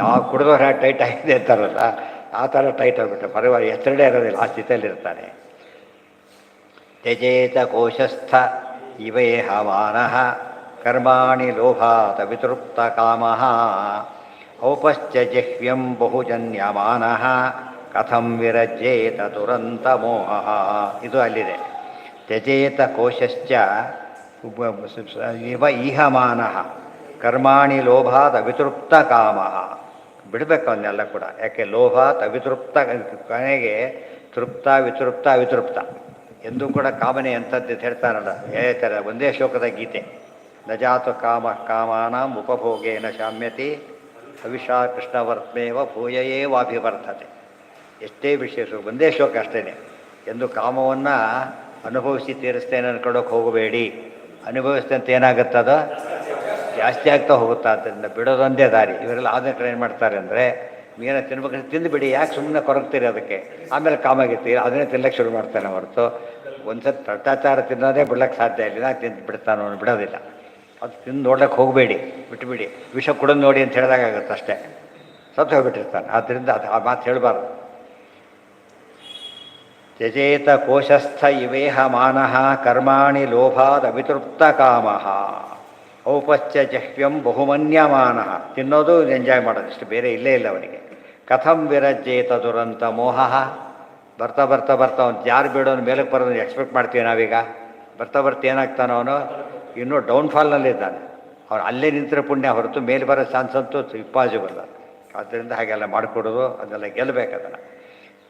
ಯಾವ ಕುಡಿದವ್ರು ಹ್ಯಾಗೆ ಟೈಟ್ ಆಗಿದೆ ಅಂತಾರಲ್ಲ ಆ ಥರ ಟೈಟ್ ಆಗಿಬಿಟ್ಟು ಪರವಾಗಿ ಎಚ್ಚರಡೆ ಇರೋದಿಲ್ಲ, ಆ ಸ್ಥಿತಿಯಲ್ಲಿರ್ತಾನೆ. ತ್ಯಜೇತ ಕೋಶಸ್ಥ ಇವೇಹ ಮಾನಃ ಕರ್ಮಾಣಿ ಲೋಭಾತ ವಿತೃಪ್ತ ಕಾಮಃ ಔಪಶ್ಚ ಜಿಹ್ವ್ಯಂ ಬಹುಜನ್ಯಮಾನಃ ಕಥಂ ವಿರಜ್ಯೇತ ತುರಂತ ಮೋಹಃ. ಇದು ಅಲ್ಲಿದೆ. ತ್ಯಜೇತ ಕೋಶಶ್ಚ ಇವ ಈಹಮಾನಃ ಕರ್ಮಾಣಿ ಲೋಭಾತ್ ಅವಿತೃಪ್ತ ಕಾಮಃ. ಬಿಡಬೇಕು ಅವನ್ನೆಲ್ಲ ಕೂಡ. ಯಾಕೆ ಲೋಭಾತ್ ಅವಿತೃಪ್ತ, ಕೊನೆಗೆ ತೃಪ್ತ ವಿತೃಪ್ತ ಅವಿತೃಪ್ತ ಎಂದೂ ಕೂಡ ಕಾಮನೆ ಅಂಥದ್ದು ಹೇಳ್ತಾರಲ್ಲ, ಹೇಳ್ತಾರೆ ಒಂದೇ ಶ್ಲೋಕದ ಗೀತೆ. ನಜಾತು ಕಾಮ ಕಾಮಾನಾಂ ಉಪಭೋಗೇನ ಶಾಮ್ಯತಿ ಅವಿಷಾ ಕೃಷ್ಣವರ್ತ್ಮೇವ ಭೂಯೇವಾಭಿವರ್ತತೆ. ಎಷ್ಟೇ ವಿಶೇಷ, ಒಂದೇ ಶ್ಲೋಕ ಅಷ್ಟೇ. ಎಂದು ಕಾಮವನ್ನು ಅನುಭವಿಸಿ ತೀರಿಸ್ತೇನೆ ಅನ್ಕೊಳ್ಳೋಕೆ ಹೋಗಬೇಡಿ. ಅನುಭವಿಸ್ತಂತ ಏನಾಗುತ್ತದೋ ಜಾಸ್ತಿ ಆಗ್ತಾ ಹೋಗುತ್ತಾ. ಆದ್ದರಿಂದ ಬಿಡೋದೊಂದೇ ದಾರಿ. ಇವರೆಲ್ಲ ಆದ ಕಡೆ ಏನು ಮಾಡ್ತಾರೆ ಅಂದರೆ, ಮೀನ ತಿನ್ಬೇಕಂದ್ರೆ ತಿಂದುಬಿಡಿ, ಯಾಕೆ ಸುಮ್ಮನೆ ಕೊರಗ್ತೀರಿ ಅದಕ್ಕೆ, ಆಮೇಲೆ ಕಾಮಾಗಿರ್ತೀರಿ, ಅದನ್ನೇ ತಿನ್ನಕ್ಕೆ ಶುರು ಮಾಡ್ತಾನೆ ಹೊರತು ಒಂದು ಸತಿ ಭ್ರಷ್ಟಾಚಾರ ತಿನ್ನೋದೇ ಬಿಡ್ಲಿಕ್ಕೆ ಸಾಧ್ಯ ಇಲ್ಲ. ತಿಂದು ಬಿಡ್ತಾನೋ ಅವನು, ಬಿಡೋದಿಲ್ಲ. ಅದು ತಿಂದು ನೋಡ್ಲಿಕ್ಕೆ ಹೋಗಬೇಡಿ, ಬಿಟ್ಟುಬಿಡಿ. ವಿಷ ಕುಡಿದು ನೋಡಿ ಅಂತ ಹೇಳಿದಾಗುತ್ತೆ ಅಷ್ಟೇ, ಸತ್ತು ಹೋಗ್ಬಿಟ್ಟಿರ್ತಾನೆ. ಆದ್ದರಿಂದ ಅದು ಆ ಮಾತು ಹೇಳಬಾರ್ದು. ತ್ಯಜೇತ ಕೋಶಸ್ಥ ಇವೇಹ ಮಾನಃ ಕರ್ಮಾಣಿ ಲೋಭಾದ್ ಅವಿತೃಪ್ತ ಕಾಮಃ ಔಪಶ್ಚ ಜಹ್ವ್ಯಂ ಬಹುಮನ್ಯಮಾನಃ. ತಿನ್ನೋದು ಎಂಜಾಯ್ ಮಾಡೋದು, ಇಷ್ಟು ಬೇರೆ ಇಲ್ಲೇ ಇಲ್ಲ ಅವನಿಗೆ. ಕಥಂ ವಿರಜ್ಯೇತ ದುರಂತ ಮೋಹಃ. ಬರ್ತಾ ಬರ್ತಾ ಬರ್ತಾ ಅವನು ಯಾರು ಬೇಡೋನು ಮೇಲಕ್ಕೆ ಬರೋದು ಎಕ್ಸ್ಪೆಕ್ಟ್ ಮಾಡ್ತೀವಿ ನಾವೀಗ. ಬರ್ತಾ ಬರ್ತಾ ಏನಾಗ್ತಾನೋ ಅವನು ಇನ್ನೂ ಡೌನ್ಫಾಲ್ನಲ್ಲಿದ್ದಾನೆ. ಅವನು ಅಲ್ಲೇ ನಿಂತರೆ ಪುಣ್ಯ ಹೊರತು ಮೇಲೆ ಬರೋ ಚಾನ್ಸ್ ಅಂತೂ ಇಂಪಾಸಿಬಲ್. ಆದ್ದರಿಂದ ಹಾಗೆಲ್ಲ ಮಾಡಿಕೊಡೋದು, ಅದೆಲ್ಲ ಗೆಲ್ಲಬೇಕು ಅದನ್ನು.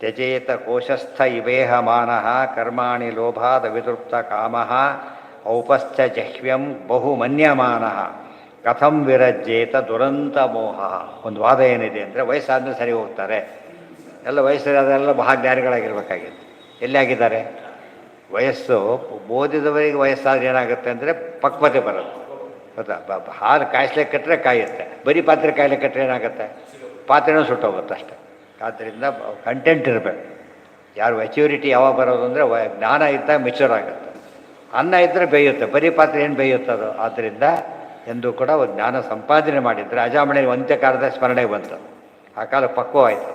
ತ್ಯಜೇತ ಕೋಶಸ್ಥ ಇವೇಹ ಮಾನಃ ಕರ್ಮಾಣಿ ಲೋಭಾದ ವಿತೃಪ್ತ ಕಾಮಃ ಔಪಶ್ಚ ಜಹ್ವ್ಯಂ ಬಹು ಮನ್ಯಮಾನಃ ಕಥಂ ವಿರಜ್ಯೇತ ದುರಂತ ಮೋಹ. ಒಂದು ವಾದ ಏನಿದೆ ಅಂದರೆ, ವಯಸ್ಸಾದ್ಮೇಲೆ ಸರಿ ಹೋಗ್ತಾರೆ ಎಲ್ಲ, ವಯಸ್ಸಾದೆಲ್ಲ ಮಹಾಜ್ಞಾನಿಗಳಾಗಿರ್ಬೇಕಾಗಿತ್ತು. ಎಲ್ಲಿ ಆಗಿದ್ದಾರೆ? ವಯಸ್ಸು ಓದಿದವರಿಗೆ ವಯಸ್ಸಾದ್ರೆ ಏನಾಗುತ್ತೆ ಅಂದರೆ ಪಕ್ವತೆ ಬರುತ್ತೆ. ಗೊತ್ತಾ? ಹಾಲು ಕಾಯಿಸ್ಲಿಕ್ಕೆ ಕಟ್ಟರೆ ಕಾಯುತ್ತೆ, ಬರೀ ಪಾತ್ರೆ ಕಾಯಿಲಿಕ್ಕೆ ಕಟ್ಟರೆ ಏನಾಗುತ್ತೆ? ಪಾತ್ರೆನೂ ಸುಟ್ಟೋಗುತ್ತೆ ಅಷ್ಟೆ. ಆದ್ದರಿಂದ ಕಂಟೆಂಟ್ ಇರಬೇಕು. ಯಾರು ಮೆಚ್ಯೂರಿಟಿ ಯಾವಾಗ ಬರೋದು ಅಂದರೆ ಜ್ಞಾನ ಇದ್ದಾಗ ಮೆಚ್ಯೂರ್ ಆಗುತ್ತೆ. ಅನ್ನ ಇದ್ದರೆ ಬೇಯುತ್ತೆ, ಬರೀ ಪಾತ್ರೆ ಏನು ಬೇಯುತ್ತದೋ. ಆದ್ದರಿಂದ ಎಂದೂ ಕೂಡ ಒಂದು ಜ್ಞಾನ ಸಂಪಾದನೆ ಮಾಡಿದರೆ ಅಜಾಮಣಿ ಅಂತ್ಯಕಾಲದ ಸ್ಮರಣೆಗೆ ಬಂತು. ಆ ಕಾಲ ಪಕ್ವವಾಯಿತು.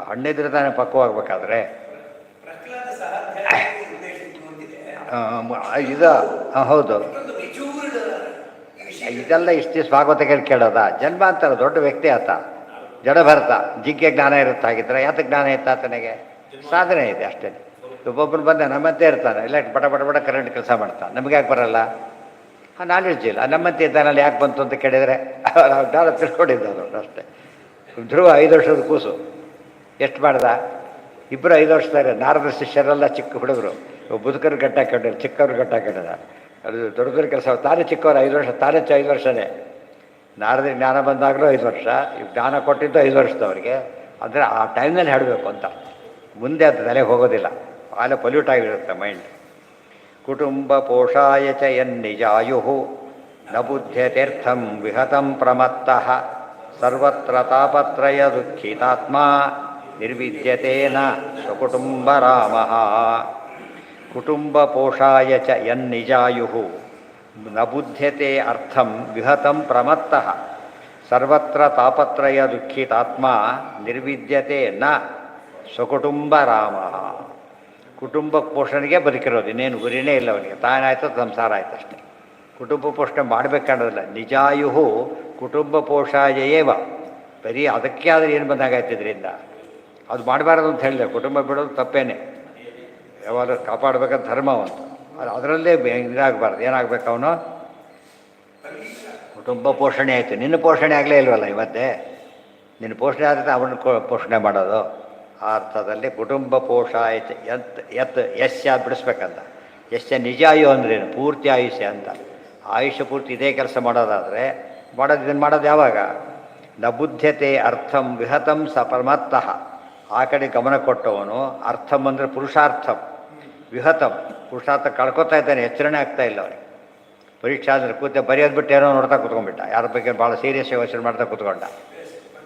ಹಣ್ಣಿದ್ರೆ ತಾನೇ ಪಕ್ವವಾಗಬೇಕಾದ್ರೆ ಇದು ಹೌದು. ಇದೆಲ್ಲ ಇಷ್ಟು ಭಾಗವತ ಕೇಳೋದ ಜನ್ಮಾಂತರ ದೊಡ್ಡ ವ್ಯಕ್ತಿ ಆತ, ಜಡಭರತ, ಜಿಗ್ಗೆ ಜ್ಞಾನ ಇರುತ್ತಾಗಿದ್ರೆ ಯಾತ ಜ್ಞಾನ ಇತ್ತ ಆತನಿಗೆ? ಸಾಧನೆ ಇದೆ ಅಷ್ಟೇ. ಒಬ್ಬೊಬ್ಬರು ಬಂದ ನಮ್ಮಂತೆ ಇರ್ತಾನೆ, ಇಲ್ಲ ಬಡ ಬಡ ಬಡ ಕರೆಂಟ್ ಕೆಲಸ ಮಾಡ್ತಾನೆ, ನಮಗೆ ಯಾಕೆ ಬರಲ್ಲ? ಆ ನಾಲೆಡ್ಜ್ ಇಲ್ಲ. ನಮ್ಮಂತೆ ಇದ್ದಾನಲ್ಲಿ ಯಾಕೆ ಬಂತು ಅಂತ ಕೇಳಿದರೆ ಜ್ಞಾನ ತಿಳ್ಕೊಂಡಿದ್ದವರು ಅಷ್ಟೇ. ಧ್ರುವ 5 ವರ್ಷದ ಕೂಸು ಎಷ್ಟು ಮಾಡ್ದ? ಇಬ್ಬರು 5 ವರ್ಷದಾಗ. ನಾರದ ಶಿಷ್ಯರೆಲ್ಲ ಚಿಕ್ಕ ಹುಡುಗರು, ಬುದುಕರು ಗಟ್ಟ ಹಾಕೊಂಡಿದ್ರು, ಚಿಕ್ಕವ್ರು ಗಟ್ಟ ಹಾಕೊಂಡಿದ. ಅದು ದೊಡ್ಡ ದೊಡ್ಡ ಕೆಲಸ. ತಾನೇ ಚಿಕ್ಕವರು 5 ವರ್ಷ, ತಾನೇ 5 ವರ್ಷನೇ. ನಾರದ ಜ್ಞಾನ ಬಂದಾಗಲೂ 5 ವರ್ಷ, ಈ ಜ್ಞಾನ ಕೊಟ್ಟಿದ್ದು 5 ವರ್ಷದವ್ರಿಗೆ. ಅಂದರೆ ಆ ಟೈಮ್ನಲ್ಲಿ ಹೇಳಬೇಕು ಅಂತ, ಮುಂದೆ ಅದು ತಲೆಗೆ ಹೋಗೋದಿಲ್ಲ. ಆಲೆ ಪೊಲ್ಯೂಟ್ ಆಗಿರುತ್ತೆ ಮೈಂಡ್. ಕುಟುಂಬ ಪೋಷಾಯ ಚ ಯನ್ನಿಜಾಯು ನ ಬುದ್ಧ್ಯತೀರ್ಥಂ ವಿಹತಂ ಪ್ರಮತ್ತಃ ಸರ್ವತ್ರ ತಾಪತ್ರಯ ದುಃಖಿತಾತ್ಮ ನಿರ್ವಿದ್ಯತೇನ ಸ್ವಕುಟುಂಬ ರಾಮಃ. ಕುಟುಂಬ ಪೋಷಾಯ ಚ ಯನ್ನಿಜಾಯು ನ ಬುಧ್ಯತೆ ಅರ್ಥಂ ವಿಹತಂ ಪ್ರಮತ್ತಃ ಸರ್ವತ್ರ ತಾಪತ್ರಯ ದುಃಖಿತಾತ್ಮ ನಿರ್ವಿದ್ಯತೆ ನ ಸ್ವಕುಟುಂಬ ರಾಮಃ. ಕುಟುಂಬ ಪೋಷಣೆಗೆ ಬದುಕಿರೋದು, ಇನ್ನೇನು ಗುರಿನೇ ಇಲ್ಲ ಅವನಿಗೆ. ತಾನಾಯ್ತು ಸಂಸಾರ ಆಯ್ತು ಅಷ್ಟೇ. ಕುಟುಂಬ ಪೋಷಣೆ ಮಾಡಬೇಕಾಗೋದಿಲ್ಲ. ನಿಜಾಯು ಕುಟುಂಬ ಪೋಷಾಯೇವ. ಬರೀ ಅದಕ್ಕೆ ಆದರೆ ಏನು ಬಂದಾಗಾಯ್ತು ಇದರಿಂದ. ಅದು ಮಾಡಬಾರ್ದು ಅಂತ ಹೇಳಿದೆ. ಕುಟುಂಬ ಬಿಡೋದು ತಪ್ಪೇನೆ, ಯಾವಾಗಲೂ ಕಾಪಾಡಬೇಕಂತ ಧರ್ಮ ಒಂದು. ಅದರಲ್ಲೇ ಇದಾಗಬಾರ್ದು. ಏನಾಗಬೇಕು ಅವನು? ಕುಟುಂಬ ಪೋಷಣೆ ಆಯಿತು, ನಿನ್ನ ಪೋಷಣೆ ಆಗಲೇ ಇಲ್ವಲ್ಲ ಇವತ್ತೇ. ನಿನ್ನ ಪೋಷಣೆ ಆದರೆ ಅವನ ಪೋಷಣೆ ಮಾಡೋದು. ಆ ಅರ್ಥದಲ್ಲಿ ಕುಟುಂಬ ಪೋಷಾಯ ಯತ್ ಯಶ್ಯ ಬಿಡಿಸ್ಬೇಕಂತ. ಯಶ್ಯ ನಿಜಾಯು ಅಂದ್ರೇನು? ಪೂರ್ತಿ ಆಯುಷ್ಯ ಅಂತ. ಆಯುಷ್ಯ ಪೂರ್ತಿ ಇದೇ ಕೆಲಸ ಮಾಡೋದಾದರೆ ಇದನ್ನು ಮಾಡೋದು ಯಾವಾಗ? ನ ಬುದ್ಧ್ಯತೆ ಅರ್ಥಂ ವಿಹತಂ ಸ ಪರಮತ್ತಃ. ಆ ಕಡೆ ಗಮನ ಕೊಟ್ಟವನು ಅರ್ಥಂ ಅಂದರೆ ಪುರುಷಾರ್ಥಂ, ವಿಹತಂ ಪುರುಷಾರ್ಥ ಕಳ್ಕೊತಾ ಇದ್ದಾನೆ, ಎಚ್ಚರಣೆ ಆಗ್ತಾ ಇಲ್ಲ ಅವನಿಗೆ. ಪರೀಕ್ಷೆ ಅಂದರೆ ಬರೆಯೋದು ಬಿಟ್ಟು ಏನೋ ನೋಡ್ತಾ ಕೂತ್ಕೊಂಡ್ಬಿಟ್ಟ, ಯಾರ ಬಗ್ಗೆ ಭಾಳ ಸೀರಿಯಸ್ ಯೋಚನೆ ಮಾಡ್ತಾ ಕೂತ್ಕೊಂಡ.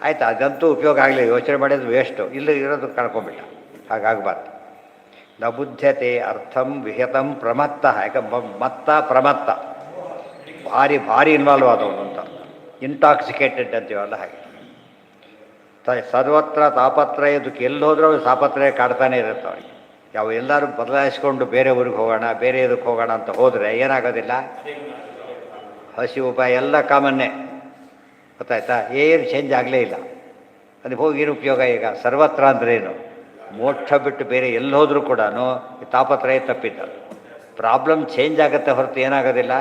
ಆಯಿತು, ಅದಂತೂ ಉಪಯೋಗ ಆಗಲಿ, ಯೋಚನೆ ಮಾಡೋದು ವೇಸ್ಟು, ಇಲ್ಲ ಇರೋದು ಕಳ್ಕೊಂಡ್ಬಿಟ್ಟ. ಹಾಗಾಗಬಾರ್ದು. ನ ಬುದ್ಧತೆ ಅರ್ಥಂ ವಿಹತಂ ಪ್ರಮತ್ತ. ಯಾಕೆ ಮತ್ತ ಪ್ರಮತ್ತ ಭಾರಿ ಭಾರಿ ಇನ್ವಾಲ್ವ್ ಆದವನು ಅಂತ, ಇಂಟಾಕ್ಸಿಕೇಟೆಡ್ ಅಂತೀವಲ್ಲ ಹಾಗೆ. ಸರ್ವತ್ರ ತಾಪತ್ರಯ ದುಃಖ, ಎಲ್ಲಿ ಹೋದ್ರೂ ತಾಪತ್ರಯ ಕಾಡ್ತಾನೆ ಇರುತ್ತೆ ಅವನಿಗೆ. ಯಾವ ಎಲ್ಲರೂ ಬದಲಾಯಿಸ್ಕೊಂಡು ಬೇರೆ ಊರಿಗೆ ಹೋಗೋಣ, ಬೇರೆ ಇದಕ್ಕೆ ಹೋಗೋಣ ಅಂತ ಹೋದರೆ ಏನಾಗೋದಿಲ್ಲ, ಹಸಿವು ಉಪಾಯ ಎಲ್ಲ ಕಾಮನ್ನೇ, ಗೊತ್ತಾಯ್ತಾ, ಏನು ಚೇಂಜ್ ಆಗಲೇ ಇಲ್ಲ. ಅದಕ್ಕೆ ಹೋಗಿ ಏನು ಉಪಯೋಗ? ಈಗ ಸರ್ವತ್ರ ಅಂದ್ರೇನು, ಮೋಕ್ಷ ಬಿಟ್ಟು ಬೇರೆ ಎಲ್ಲಿ ಹೋದರೂ ಕೂಡ ತಾಪತ್ರಯ ತಪ್ಪಿದ್ದ. ಪ್ರಾಬ್ಲಮ್ ಚೇಂಜ್ ಆಗುತ್ತೆ ಹೊರತು ಏನಾಗೋದಿಲ್ಲ,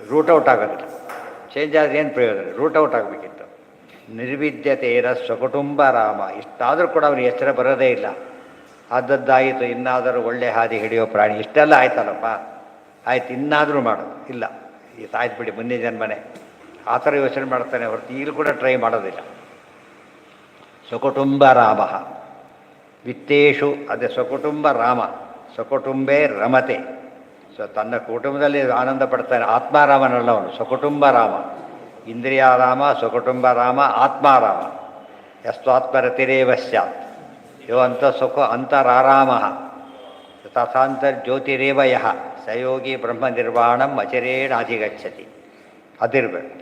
ರೂಟ್ ಔಟ್ ಆಗೋದಿಲ್ಲ. ಚೇಂಜ್ ಆದರೆ ಏನು ಪ್ರಯೋಜನ, ರೂಟ್ ಔಟ್ ಆಗಬೇಕಿತ್ತು. ನಿರ್ವಿದ್ಯತೆಯ ಸ್ವಕುಟುಂಬ ರಾಮ, ಇಷ್ಟಾದರೂ ಕೂಡ ಅವನಿಗೆ ಎಚ್ಚರ ಬರೋದೇ ಇಲ್ಲ. ಆದದ್ದಾಯಿತು, ಇನ್ನಾದರೂ ಒಳ್ಳೆ ಹಾದಿ ಹಿಡಿಯೋ ಪ್ರಾಣಿ, ಇಷ್ಟೆಲ್ಲ ಆಯ್ತಲ್ಲಪ್ಪ, ಆಯ್ತು ಇನ್ನಾದರೂ ಮಾಡೋದು ಇಲ್ಲ, ಇದು ಆಯ್ತು ಬಿಡಿ ಮುಂದಿನ ಜನ್ಮನೆ, ಆ ಥರ ಯೋಚನೆ ಮಾಡ್ತಾನೆ ಹೊರತು ಈಗಲೂ ಕೂಡ ಟ್ರೈ ಮಾಡೋದಿಲ್ಲ. ಸ್ವಕುಟುಂಬ ರಾಮ ವಿತ್ತೇಶು, ಅದೇ ಸ್ವಕುಟುಂಬ ರಾಮ, ಸ್ವಕುಟುಂಬೇ ರಮತೆ. ತನ್ನ ಕುಟುಂಬದಲ್ಲಿ ಆನಂದ ಪಡ್ತಾನೆ. ಆತ್ಮಾರಾಮನಲ್ಲ ಅವನು, ಸ್ವಕುಟುಂಬ ರಾಮ. ಇಂದ್ರಿಯಾರಾಮ, ಸ್ವಕುಟುಂಬ ರಾಮ, ಆತ್ಮಾರಾಮ. ಯಸ್ವಾತ್ಮರತಿರೇವ ಸ್ಯಾತ್ ಯೋ ಅಂತ ಸುಖ ಅಂತರಾರಾಮ ತಥಾಂತರ್ಜ್ಯೋತಿರೇವ ಯಃ ಸಯೋಗಿ ಬ್ರಹ್ಮ ನಿರ್ವಾಣಂ ಅಚಿರೇಣಾಧಿಗಚ್ಚತಿ. ಅದಿರಬೇಕು.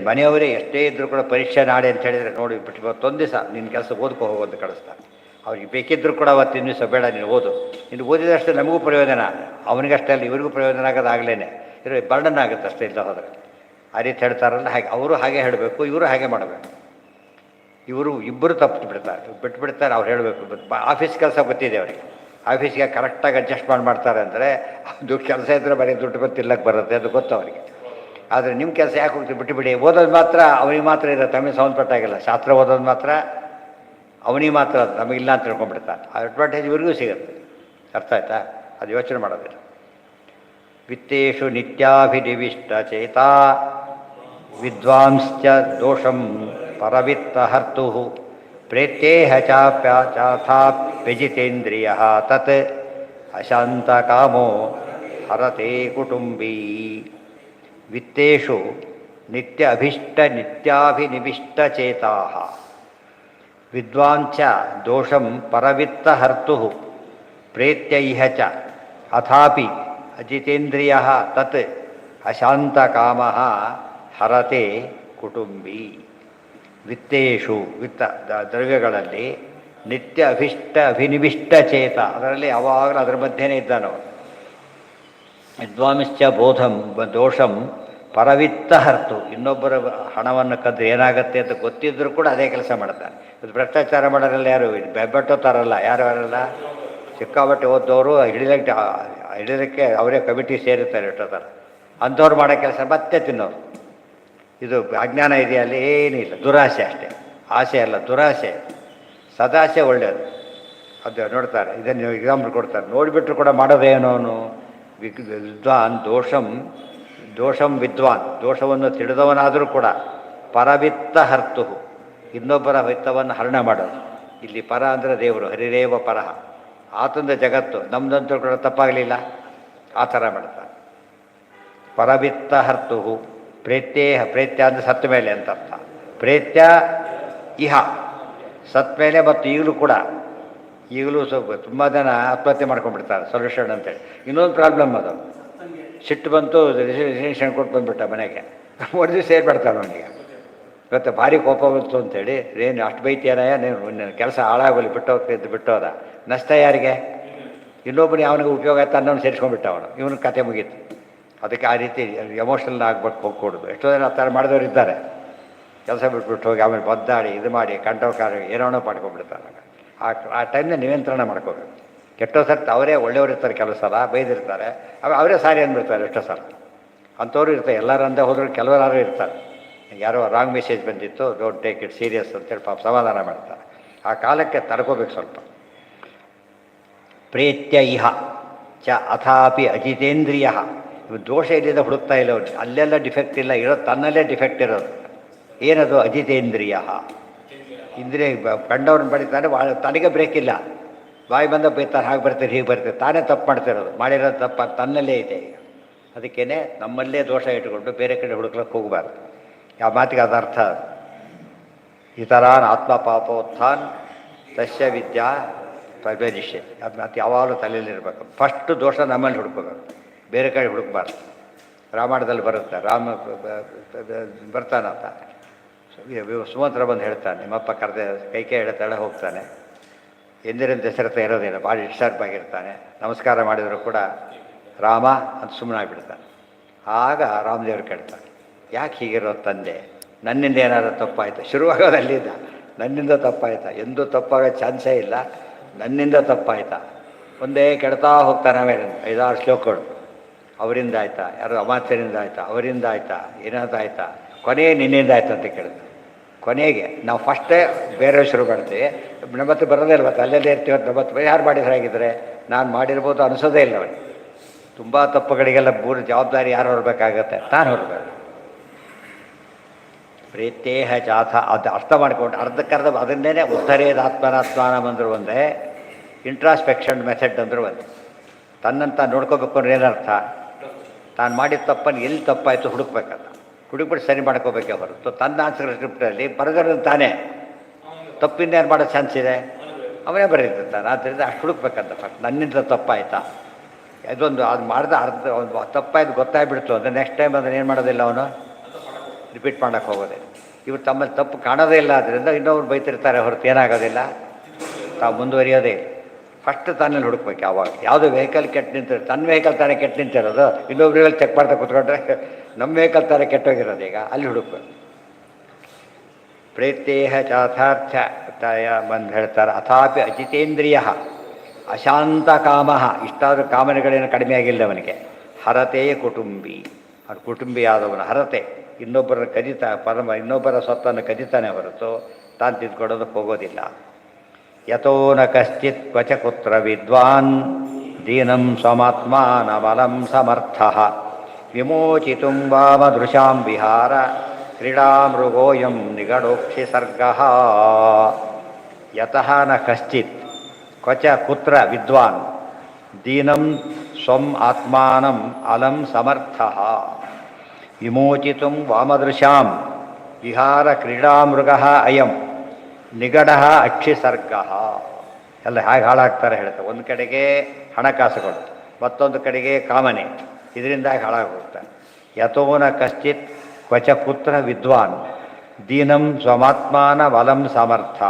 ಮನೆಯವರೇ ಎಷ್ಟೇ ಇದ್ದರೂ ಕೂಡ ಪರೀಕ್ಷೆ ನಾಳೆ ಅಂತ ಹೇಳಿದರೆ ನೋಡಿ ಬಿಟ್ಟು ಇವತ್ತೊಂದು ದಿವಸ ನಿನ್ನ ಕೆಲಸ ಓದ್ಕೊ ಹೋಗೋದು ಕಳಿಸ್ತಾರೆ. ಅವ್ರಿಗೆ ಬೇಕಿದ್ದರೂ ಕೂಡ ಅವತ್ತಿನ ದಿವಸ ಬೇಡ ನೀನು ಓದು, ನೀನು ಓದಿದಷ್ಟು ನಮಗೂ ಪ್ರಯೋಜನ, ಅವನಿಗಷ್ಟೇ ಅಲ್ಲ ಇವರಿಗೂ ಪ್ರಯೋಜನ ಆಗೋದಾಗಲೇ ಇರೋ ಬರ್ಡನ್ ಆಗುತ್ತೆ ಅಷ್ಟೇ ಇಲ್ಲ ಹೋದರೆ. ಆ ರೀತಿ ಹೇಳ್ತಾರಲ್ಲ ಹಾಗೆ, ಅವರು ಹಾಗೆ ಹೇಳಬೇಕು, ಇವರು ಹಾಗೆ ಮಾಡಬೇಕು. ಇವರು ಇಬ್ಬರು ತಪ್ಪು ಬಿಟ್ಬಿಡ್ತಾರೆ. ಅವ್ರು ಹೇಳಬೇಕು, ಆಫೀಸ್ ಕೆಲಸ ಗೊತ್ತಿದೆ ಅವರಿಗೆ, ಆಫೀಸ್ಗೆ ಕರೆಕ್ಟಾಗಿ ಅಡ್ಜಸ್ಟ್ ಮಾಡ್ತಾರೆ ಅಂದರೆ ಅದು ಕೆಲಸ ಇದ್ದರೆ ಬರೀ ದುಡ್ಡು ಗೊತ್ತಿಲ್ಲಕ್ಕೆ ಬರುತ್ತೆ, ಅದು ಗೊತ್ತು ಅವರಿಗೆ. ಆದರೆ ನಿಮ್ಮ ಕೆಲಸ ಯಾಕೆ ಹೋಗ್ತೀವಿ, ಬಿಟ್ಟುಬಿಡಿ. ಓದೋದು ಮಾತ್ರ ಅವನಿಗೆ ಮಾತ್ರ ಇರುತ್ತೆ, ತಮಗೆ ಸಂಬಂಧಪಟ್ಟಾಗಿಲ್ಲ. ಶಾಸ್ತ್ರ ಓದೋದು ಮಾತ್ರ ಅವನಿಗೆ ಮಾತ್ರ, ನಮಗಿಲ್ಲ ಅಂತ ತಿಳ್ಕೊಂಡ್ಬಿಡ್ತಾರೆ. ಆ ಅಡ್ವಾಂಟೇಜ್ ಇವ್ರಿಗೂ ಸಿಗುತ್ತೆ. ಅರ್ಥ ಆಯ್ತಾ? ಅದು ಯೋಚನೆ ಮಾಡೋದಿಲ್ಲ. ವಿತ್ತೇಶು ನಿತ್ಯಾಭಿನಿವಿಷ್ಟ ಚೇತಾ ವಿದ್ವಾಂಶ್ಚ ದೋಷಂ ಪರವಿತ್ತ ಹರ್ತು ಪ್ರೇತ್ಯೇಹ ಚಾಪ್ಯಜಿತೇಂದ್ರಿಯ ತತ್ ಅಶಾಂತಕಾಮೋ ಹರತೆ ಕುಟುಂಬೀ. ವಿತ್ತೇಷು ನಿತ್ಯ ಅಭಿಷ್ಟ ನಿತ್ಯಾಭಿನಿವಿಷ್ಟ ಚೇತಾ ವಿದ್ವಾಂಚ ದೋಷಂ ಪರವಿತ್ತ ಹರ್ತು ಪ್ರೇತ್ಯೈಹ ಚ ಅಥಾಪಿ ಅಜಿತೇಂದ್ರಿಯ ತತ್ ಅಶಾಂತಕಾಮ ಹರತೆ ಕುಟುಂಬಿ. ವಿತ್ತೇಷು, ವಿತ್ತ ದ್ರವ್ಯಗಳಲ್ಲಿ, ನಿತ್ಯ ಅಭಿಷ್ಟ ಅಭಿನಿವಿಷ್ಟ ಚೇತ, ಅದರಲ್ಲಿ ಯಾವಾಗಲೂ ಅದರ ಮಧ್ಯೆನೇ ಇದ್ದಾನವ. ವಿದ್ವಾಂಶ್ಚ ಬೋಧಂ ದೋಷಂ ಪರವಿತ್ತ ಹರ್ತು, ಇನ್ನೊಬ್ಬರ ಹಣವನ್ನು ಕದ್ದು ಏನಾಗುತ್ತೆ ಅಂತ ಗೊತ್ತಿದ್ದರೂ ಕೂಡ ಅದೇ ಕೆಲಸ ಮಾಡ್ತಾರೆ. ಇದು ಭ್ರಷ್ಟಾಚಾರ ಮಾಡೋರೆಲ್ಲ ಯಾರು ಬೆಬ್ಬಟ್ಟೋತಾರಲ್ಲ, ಯಾರಲ್ಲ ಸಿಕ್ಕಾಬಟ್ಟೆ ಓದ್ದವರು ಹಿಡಿಯೋದಕ್ಕೆ ಅವರೇ ಕಮಿಟಿ ಸೇರುತ್ತಾರೆ ಇಟ್ಟೋತಾರೆ. ಅಂಥವ್ರು ಮಾಡೋ ಕೆಲಸ ಮತ್ತೆ ತಿನ್ನೋರು. ಇದು ಅಜ್ಞಾನ ಇದೆಯಲ್ಲಿ ಏನಿಲ್ಲ, ದುರಾಸೆ ಅಷ್ಟೇ. ಆಸೆ ಅಲ್ಲ, ದುರಾಸೆ. ಸದಾಸೆ ಒಳ್ಳೆಯದು, ಅದು ನೋಡ್ತಾರೆ. ಇದನ್ನು ಎಕ್ಸಾಂಪಲ್ ಕೊಡ್ತಾರೆ, ನೋಡಿಬಿಟ್ರು ಕೂಡ ಮಾಡೋದೇನೋನು. ವಿದ್ವಾನ್ ದೋಷಂ ವಿದ್ವಾನ್, ದೋಷವನ್ನು ತಿಳಿದವನಾದರೂ ಕೂಡ ಪರವಿತ್ತ ಹರ್ತು, ಇನ್ನೊಬ್ಬರ ವಿತ್ತವನ್ನು ಹರಣ ಮಾಡೋದು. ಇಲ್ಲಿ ಪರ ಅಂದರೆ ದೇವರು, ಹರಿರೇವ ಪರಹ, ಆತಂದ ಜಗತ್ತು, ನಮ್ಮದಂತೂ ಕೂಡ ತಪ್ಪಾಗಲಿಲ್ಲ, ಆ ಥರ ಮಾಡ್ತಾರೆ. ಪರವಿತ್ತ ಹರ್ತು ಪ್ರೇತ್ಯ ಅಂದರೆ ಸತ್ತ ಮೇಲೆ ಅಂತ ಅರ್ಥ. ಪ್ರೇತ್ಯ ಇಹ, ಸತ್ತ ಮೇಲೆ ಮತ್ತು ಈಗಲೂ ಕೂಡ, ಈಗಲೂ ಸ್ವಲ್ಪ ತುಂಬ ಜನ ಆತ್ಮಹತ್ಯೆ ಮಾಡ್ಕೊಂಡ್ಬಿಡ್ತಾರೆ ಸೊಲ್ಯೂಷನ್ ಅಂತೇಳಿ. ಇನ್ನೊಂದು ಪ್ರಾಬ್ಲಮ್ ಅದು, ಸಿಟ್ಟು ಬಂತು, ರಿಸಿಗ್ನೇಷನ್ ಕೊಟ್ಟು ಬಂದುಬಿಟ್ಟ ಮನೆಗೆ, ಒಂದು ದಿವಸ ಸೇರ್ಬಿಡ್ತಾನೆ ಅವನಿಗೆ. ಇವತ್ತು ಭಾರಿ ಕೋಪ ಬಂತು ಅಂತೇಳಿ, ಏನು ಅಷ್ಟು ಬೈತೀಯನಯ್ಯ ನೀನು, ಕೆಲಸ ಹಾಳಾಗೋಲಿ ಬಿಟ್ಟೋದ, ನಷ್ಟ ಯಾರಿಗೆ? ಇನ್ನೊಬ್ಬನು ಅವನಿಗೆ ಉಪಯೋಗ ಆಯ್ತು ಅನ್ನೋನು ಸೇರಿಸ್ಕೊಂಡ್ಬಿಟ್ಟ ಅವನು, ಇವನ ಕತೆ ಮುಗೀತು. ಅದಕ್ಕೆ ಆ ರೀತಿ ಎಮೋಷ್ನಲ್ ಆಗ್ಬೇಕು ಹೋಗ್ಕೊಡೋದು. ಎಷ್ಟೋ ಜನ ಆ ಥರ ಮಾಡಿದವರು ಇದ್ದಾರೆ. ಕೆಲಸ ಬಿಟ್ಬಿಟ್ಟು ಹೋಗಿ ಆಮೇಲೆ ಬದ್ದಾಡಿ ಇದು ಮಾಡಿ ಕಂಠೋಕಾರ ಏನೋ ಮಾಡ್ಕೊಂಡ್ಬಿಡ್ತಾರೆ. ಆ ಟೈಮ್ನ ನಿಯಂತ್ರಣ ಮಾಡ್ಕೋಬೇಕು. ಕೆಟ್ಟೋ ಸರ್ತಿ ಅವರೇ ಒಳ್ಳೆಯವರು ಇರ್ತಾರೆ, ಕೆಲವು ಸಲ ಬೈದಿರ್ತಾರೆ, ಅವರೇ ಸಾರಿ ಅಂದ್ಬಿಡ್ತಾರೆ ಎಷ್ಟೋ ಸಲ. ಅಂಥವ್ರು ಇರ್ತಾರೆ, ಎಲ್ಲರೂ ಅಂದೇ ಹೋದ್ರು ಕೆಲವರಾರು ಇರ್ತಾರೆ. ಯಾರೋ ರಾಂಗ್ ಮೆಸೇಜ್ ಬಂದಿತ್ತು, ಡೋಂಟ್ ಟೇಕ್ ಇಟ್ ಸೀರಿಯಸ್ ಅಂತೇಳಿ ಪಾಪ ಸಮಾಧಾನ ಮಾಡ್ತಾರೆ. ಆ ಕಾಲಕ್ಕೆ ತಡ್ಕೋಬೇಕು ಸ್ವಲ್ಪ. ಪ್ರೇತ್ಯ ಇಹ ಚ ಅಥಾಪಿ ಅಜಿತೇಂದ್ರಿಯ, ದೋಷ ಇಲ್ಲಿಂದ ಹುಡುಕ್ತಾ ಇಲ್ಲ ಅವ್ರಿಗೆ, ಅಲ್ಲೆಲ್ಲ ಡಿಫೆಕ್ಟ್ ಇಲ್ಲ, ಇರೋದು ತನ್ನಲ್ಲೇ ಡಿಫೆಕ್ಟ್ ಇರೋದು. ಏನದು? ಅಜಿತೇಂದ್ರಿಯ. ಇಂದ್ರಿಯ ಕಂಡವ್ರನ್ನ ಬಡಿತಾನೆ, ತನಗೆ ಬ್ರೇಕ್ ಇಲ್ಲ. ಬಾಯಿ ಬಂದ ಬೈತಾರೆ, ಹಾಗೆ ಬರ್ತಾರೆ ಹೀಗೆ ಬರ್ತಾರೆ, ತಾನೇ ತಪ್ಪು ಮಾಡ್ತಿರೋದು, ಮಾಡಿರೋದು ತಪ್ಪು ತನ್ನಲ್ಲೇ ಇದೆ. ಈಗ ಅದಕ್ಕೇ ನಮ್ಮಲ್ಲೇ ದೋಷ ಇಟ್ಟುಕೊಂಡು ಬೇರೆ ಕಡೆ ಹುಡುಕ್ಲಕ್ಕೆ ಹೋಗಬಾರ್ದು. ಯಾವ ಮಾತಿಗೆ ಅದು ಅರ್ಥ. ಇತರಾನ್ ಆತ್ಮ ಪಾಪೋತ್ಥಾನ್ ತಸ್ಯ ವಿದ್ಯಾ ಪ್ರವೇಶಿಷ್ಯ. ಅದು ಮಾತು ಯಾವಾಗಲೂ ತಲೆಯಲ್ಲಿರಬೇಕು. ಫಸ್ಟು ದೋಷ ನಮ್ಮಲ್ಲಿ ಹುಡುಕಬೇಕು, ಬೇರೆ ಕಡೆ ಹುಡುಕಬಾರ್ದು. ರಾಮಾಯಣದಲ್ಲಿ ಬರುತ್ತೆ, ರಾಮ ಬರ್ತಾನಂತ ಸುಮಂತ್ರ ಬಂದು ಹೇಳ್ತಾನೆ, ನಿಮ್ಮಪ್ಪ ಕರೆದ ಕೈಕೆ ಹೇಳ್ತಾಳೆ, ಹೋಗ್ತಾನೆ. ಎಂದಿರಂತೆ ದಶರಥ ಇರೋದಿಲ್ಲ, ಭಾಳ ಡಿಸ್ಟರ್ಬ್ ಆಗಿರ್ತಾನೆ. ನಮಸ್ಕಾರ ಮಾಡಿದರೂ ಕೂಡ ರಾಮ ಅಂತ ಸುಮ್ಮನಾಗ್ಬಿಡ್ತಾನೆ. ಆಗ ರಾಮದೇವರು ಕೇಳ್ತಾನೆ, ಯಾಕೆ ಹೀಗಿರೋದು ತಂದೆ, ನನ್ನಿಂದ ಏನಾದರೂ ತಪ್ಪಾಯಿತು? ಶುರುವಾಗೋದು ಅಲ್ಲಿಂದ, ನನ್ನಿಂದ ತಪ್ಪಾಯ್ತಾ? ಎಂದೂ ತಪ್ಪಾಗೋ ಚಾನ್ಸೇ ಇಲ್ಲ, ನನ್ನಿಂದ ತಪ್ಪಾಯ್ತಾ? ಒಂದೇ ಕೆಡ್ತಾ ಹೋಗ್ತಾನೆ. ಆಮೇಲೆ 5-6 ಶ್ಲೋಕಗಳು, ಅವರಿಂದ ಆಯಿತಾ, ಯಾರು ಅಮಾತ್ಯರಿಂದ ಆಯಿತಾ, ಅವರಿಂದ ಆಯಿತಾ, ಏನಾದ್ರು ಆಯಿತಾ, ಕೊನೆಗೆ ನಿನ್ನಿಂದ ಆಯ್ತು ಅಂತ ಕೇಳಿದ್ರು. ಕೊನೆಗೆ ನಾವು ಫಸ್ಟೇ ಬೇರೆ ಶುರು ಮಾಡ್ತೀವಿ, ನಮ್ಮತ್ತು ಬರೋದೇ ಇಲ್ವ, ಅಲ್ಲಲ್ಲೇ ಇರ್ತೀವಿ. ನಮ್ಮತ್ತು ಯಾರು ಮಾಡಿದ್ರೆ ಆಗಿದ್ರೆ ನಾನು ಮಾಡಿರ್ಬೋದು ಅನಿಸೋದೇ ಇಲ್ಲ. ಅವನಿಗೆ ತುಂಬ ತಪ್ಪುಗಳಿಗೆಲ್ಲ ಜವಾಬ್ದಾರಿ ಯಾರು ಹೊರಬೇಕಾಗತ್ತೆ? ತಾನು ಹೊರಬೇಕು. ಪ್ರೀತೇಹ ಜಾಥ ಅದು ಅರ್ಥ ಮಾಡ್ಕೊಂಡು ಅರ್ಧಕ್ಕರ್ಧ ಅದನ್ನೇ ಉದ್ಧರೇದ ಆತ್ಮನಾತ್ಮಾನ ಅಂದರು ಒಂದೇ, ಇಂಟ್ರಾಸ್ಪೆಕ್ಷನ್ ಮೆಥಡ್ ಅಂದರು ಒಂದೇ. ತನ್ನಂತ ನೋಡ್ಕೋಬೇಕು ಅಂದ್ರೆ ಏನರ್ಥ? ತಾನು ಮಾಡಿದ ತಪ್ಪನ್ನು ಎಲ್ಲಿ ತಪ್ಪಾಯಿತು ಹುಡುಕ್ಬೇಕಲ್ಲ, ಹುಡುಕ್ಬಿಟ್ಟು ಸರಿ ಮಾಡ್ಕೋಬೇಕೇ ಹೊರತು ತನ್ನ ಆನ್ಸರ್ ಸ್ಕ್ರಿಪ್ಟಲ್ಲಿ ಬರೆದ್ರೆ ತಾನೇ ತಪ್ಪಿಂದ ಏನು ಮಾಡೋ ಚಾನ್ಸ್ ಇದೆ? ಅವನೇ ಬರೀತಿರ್ತಾನೆ. ಆದ್ದರಿಂದ ಅಷ್ಟು ಹುಡುಕ್ಬೇಕಂತ ಫಸ್ಟ್, ನನ್ನಿಂದ ತಪ್ಪಾಯ್ತಾ? ಅದೊಂದು ಅದು ಮಾಡಿದ ಅರ್ಧ ಒಂದು ತಪ್ಪಾಯ್ತು ಗೊತ್ತಾಗ್ಬಿಡ್ತು ಅಂದರೆ ನೆಕ್ಸ್ಟ್ ಟೈಮ್ ಅದನ್ನು ಏನು ಮಾಡೋದಿಲ್ಲ, ಅವನು ರಿಪೀಟ್ ಮಾಡೋಕ್ಕೆ ಹೋಗೋದೇ. ಇವ್ರು ತಮ್ಮಲ್ಲಿ ತಪ್ಪು ಕಾಣೋದೇ ಇಲ್ಲ, ಆದ್ದರಿಂದ ಇನ್ನೊಬ್ರು ಬೈತಿರ್ತಾರೆ ಹೊರತು ಏನಾಗೋದಿಲ್ಲ, ತಾವು ಮುಂದುವರಿಯೋದೇ ಇಲ್ಲ. ಫಸ್ಟ್ ತಾನಲ್ಲಿ ಹುಡುಕ್ಬೇಕು. ಯಾವಾಗ ಯಾವುದೋ ವೆಹಿಕಲ್ ಕೆಟ್ಟು ನಿಂತಿರೋದು, ತನ್ನ ವೆಹಿಕಲ್ ತಾನೇ ಕೆಟ್ಟು ನಿಂತಿರೋದು, ಇನ್ನೊಬ್ರು ಚೆಕ್ ಮಾಡ್ತಾ ಕೂತ್ಕೊಂಡ್ರೆ ನಮ್ಮ ವೆಹಿಕಲ್ ತಾನೇ ಕೆಟ್ಟೋಗಿರೋದು, ಈಗ ಅಲ್ಲಿ ಹುಡುಕ್ಬೇಕು. ಪ್ರೇತ್ಯೇಹ ಚಾಥಾರ್ಥಯ ಬಂದು ಹೇಳ್ತಾರೆ. ಅಥಾಪಿ ಅಜಿತೇಂದ್ರಿಯ ಅಶಾಂತ ಕಾಮ, ಇಷ್ಟಾದರೂ ಕಾಮನೆಗಳೇನು ಕಡಿಮೆ ಆಗಿಲ್ಲ ಅವನಿಗೆ. ಹರತೆ ಕುಟುಂಬಿ, ಅವ್ರ ಕುಟುಂಬಿಯಾದವನು ಹರತೆ, ಇನ್ನೊಬ್ಬರ ಕದಿತಾ ಇನ್ನೊಬ್ಬರ ಸ್ವತ್ತನ್ನು ಕದಿತಾನೆ ಹೊರತು ತಾನು ತಿದ್ಕೊಡೋದಕ್ಕೆ ಹೋಗೋದಿಲ್ಲ. ಯಥೋ ನ ಕಶ್ಚಿತ್ ಕ್ವಚ ಕುತ್ರ ವಿದ್ವಾನ್ ದೀನಂ ಸ್ವಮಾತ್ಮಾನಮಲಂ ಸಮರ್ಥ ವಿಮೋಚಿತುಂ ವಾಮದೃಶಾಂ ವಿಹಾರ ಕ್ರೀಡಾಮೃಗೋಯಂ ನಿಗಡೋಕ್ಷಿ ಸರ್ಗಃ. ಯತಃ ನ ಕಶ್ಚಿತ್ ಕ್ವಚ ಕುತ್ರ ವಿದ್ವಾನ್ ದೀನಂ ಸ್ವಂ ಆತ್ಮಾನಂ ಅಲಂ ಸಮರ್ಥ ವಿಮೋಚಿತುಂ ವಾಮದೃಶಾಂ ವಿಹಾರ ಕ್ರೀಡಾಮೃಗಃ ಅಯಂ ನಿಗಡಃ ಅಕ್ಷಿಸರ್ಗಃ. ಎಲ್ಲ ಹೇಗೆ ಹಾಳಾಗ್ತಾರೆ ಹೇಳ್ತಾರೆ. ಒಂದು ಕಡೆಗೆ ಹಣಕಾಸುಗಳು, ಮತ್ತೊಂದು ಕಡೆಗೆ ಕಾಮನೆ, ಇದರಿಂದ ಹಾಳಾಗೋಗ್ತಾರೆ. ಯಥೋನ ಕಶ್ಚಿತ್ ಕ್ವಚ ಪುತ್ರ ವಿದ್ವಾನ್ ದೀನಂ ಸ್ವಮಾತ್ಮಾನ ಬಲಂ ಸಮರ್ಥ.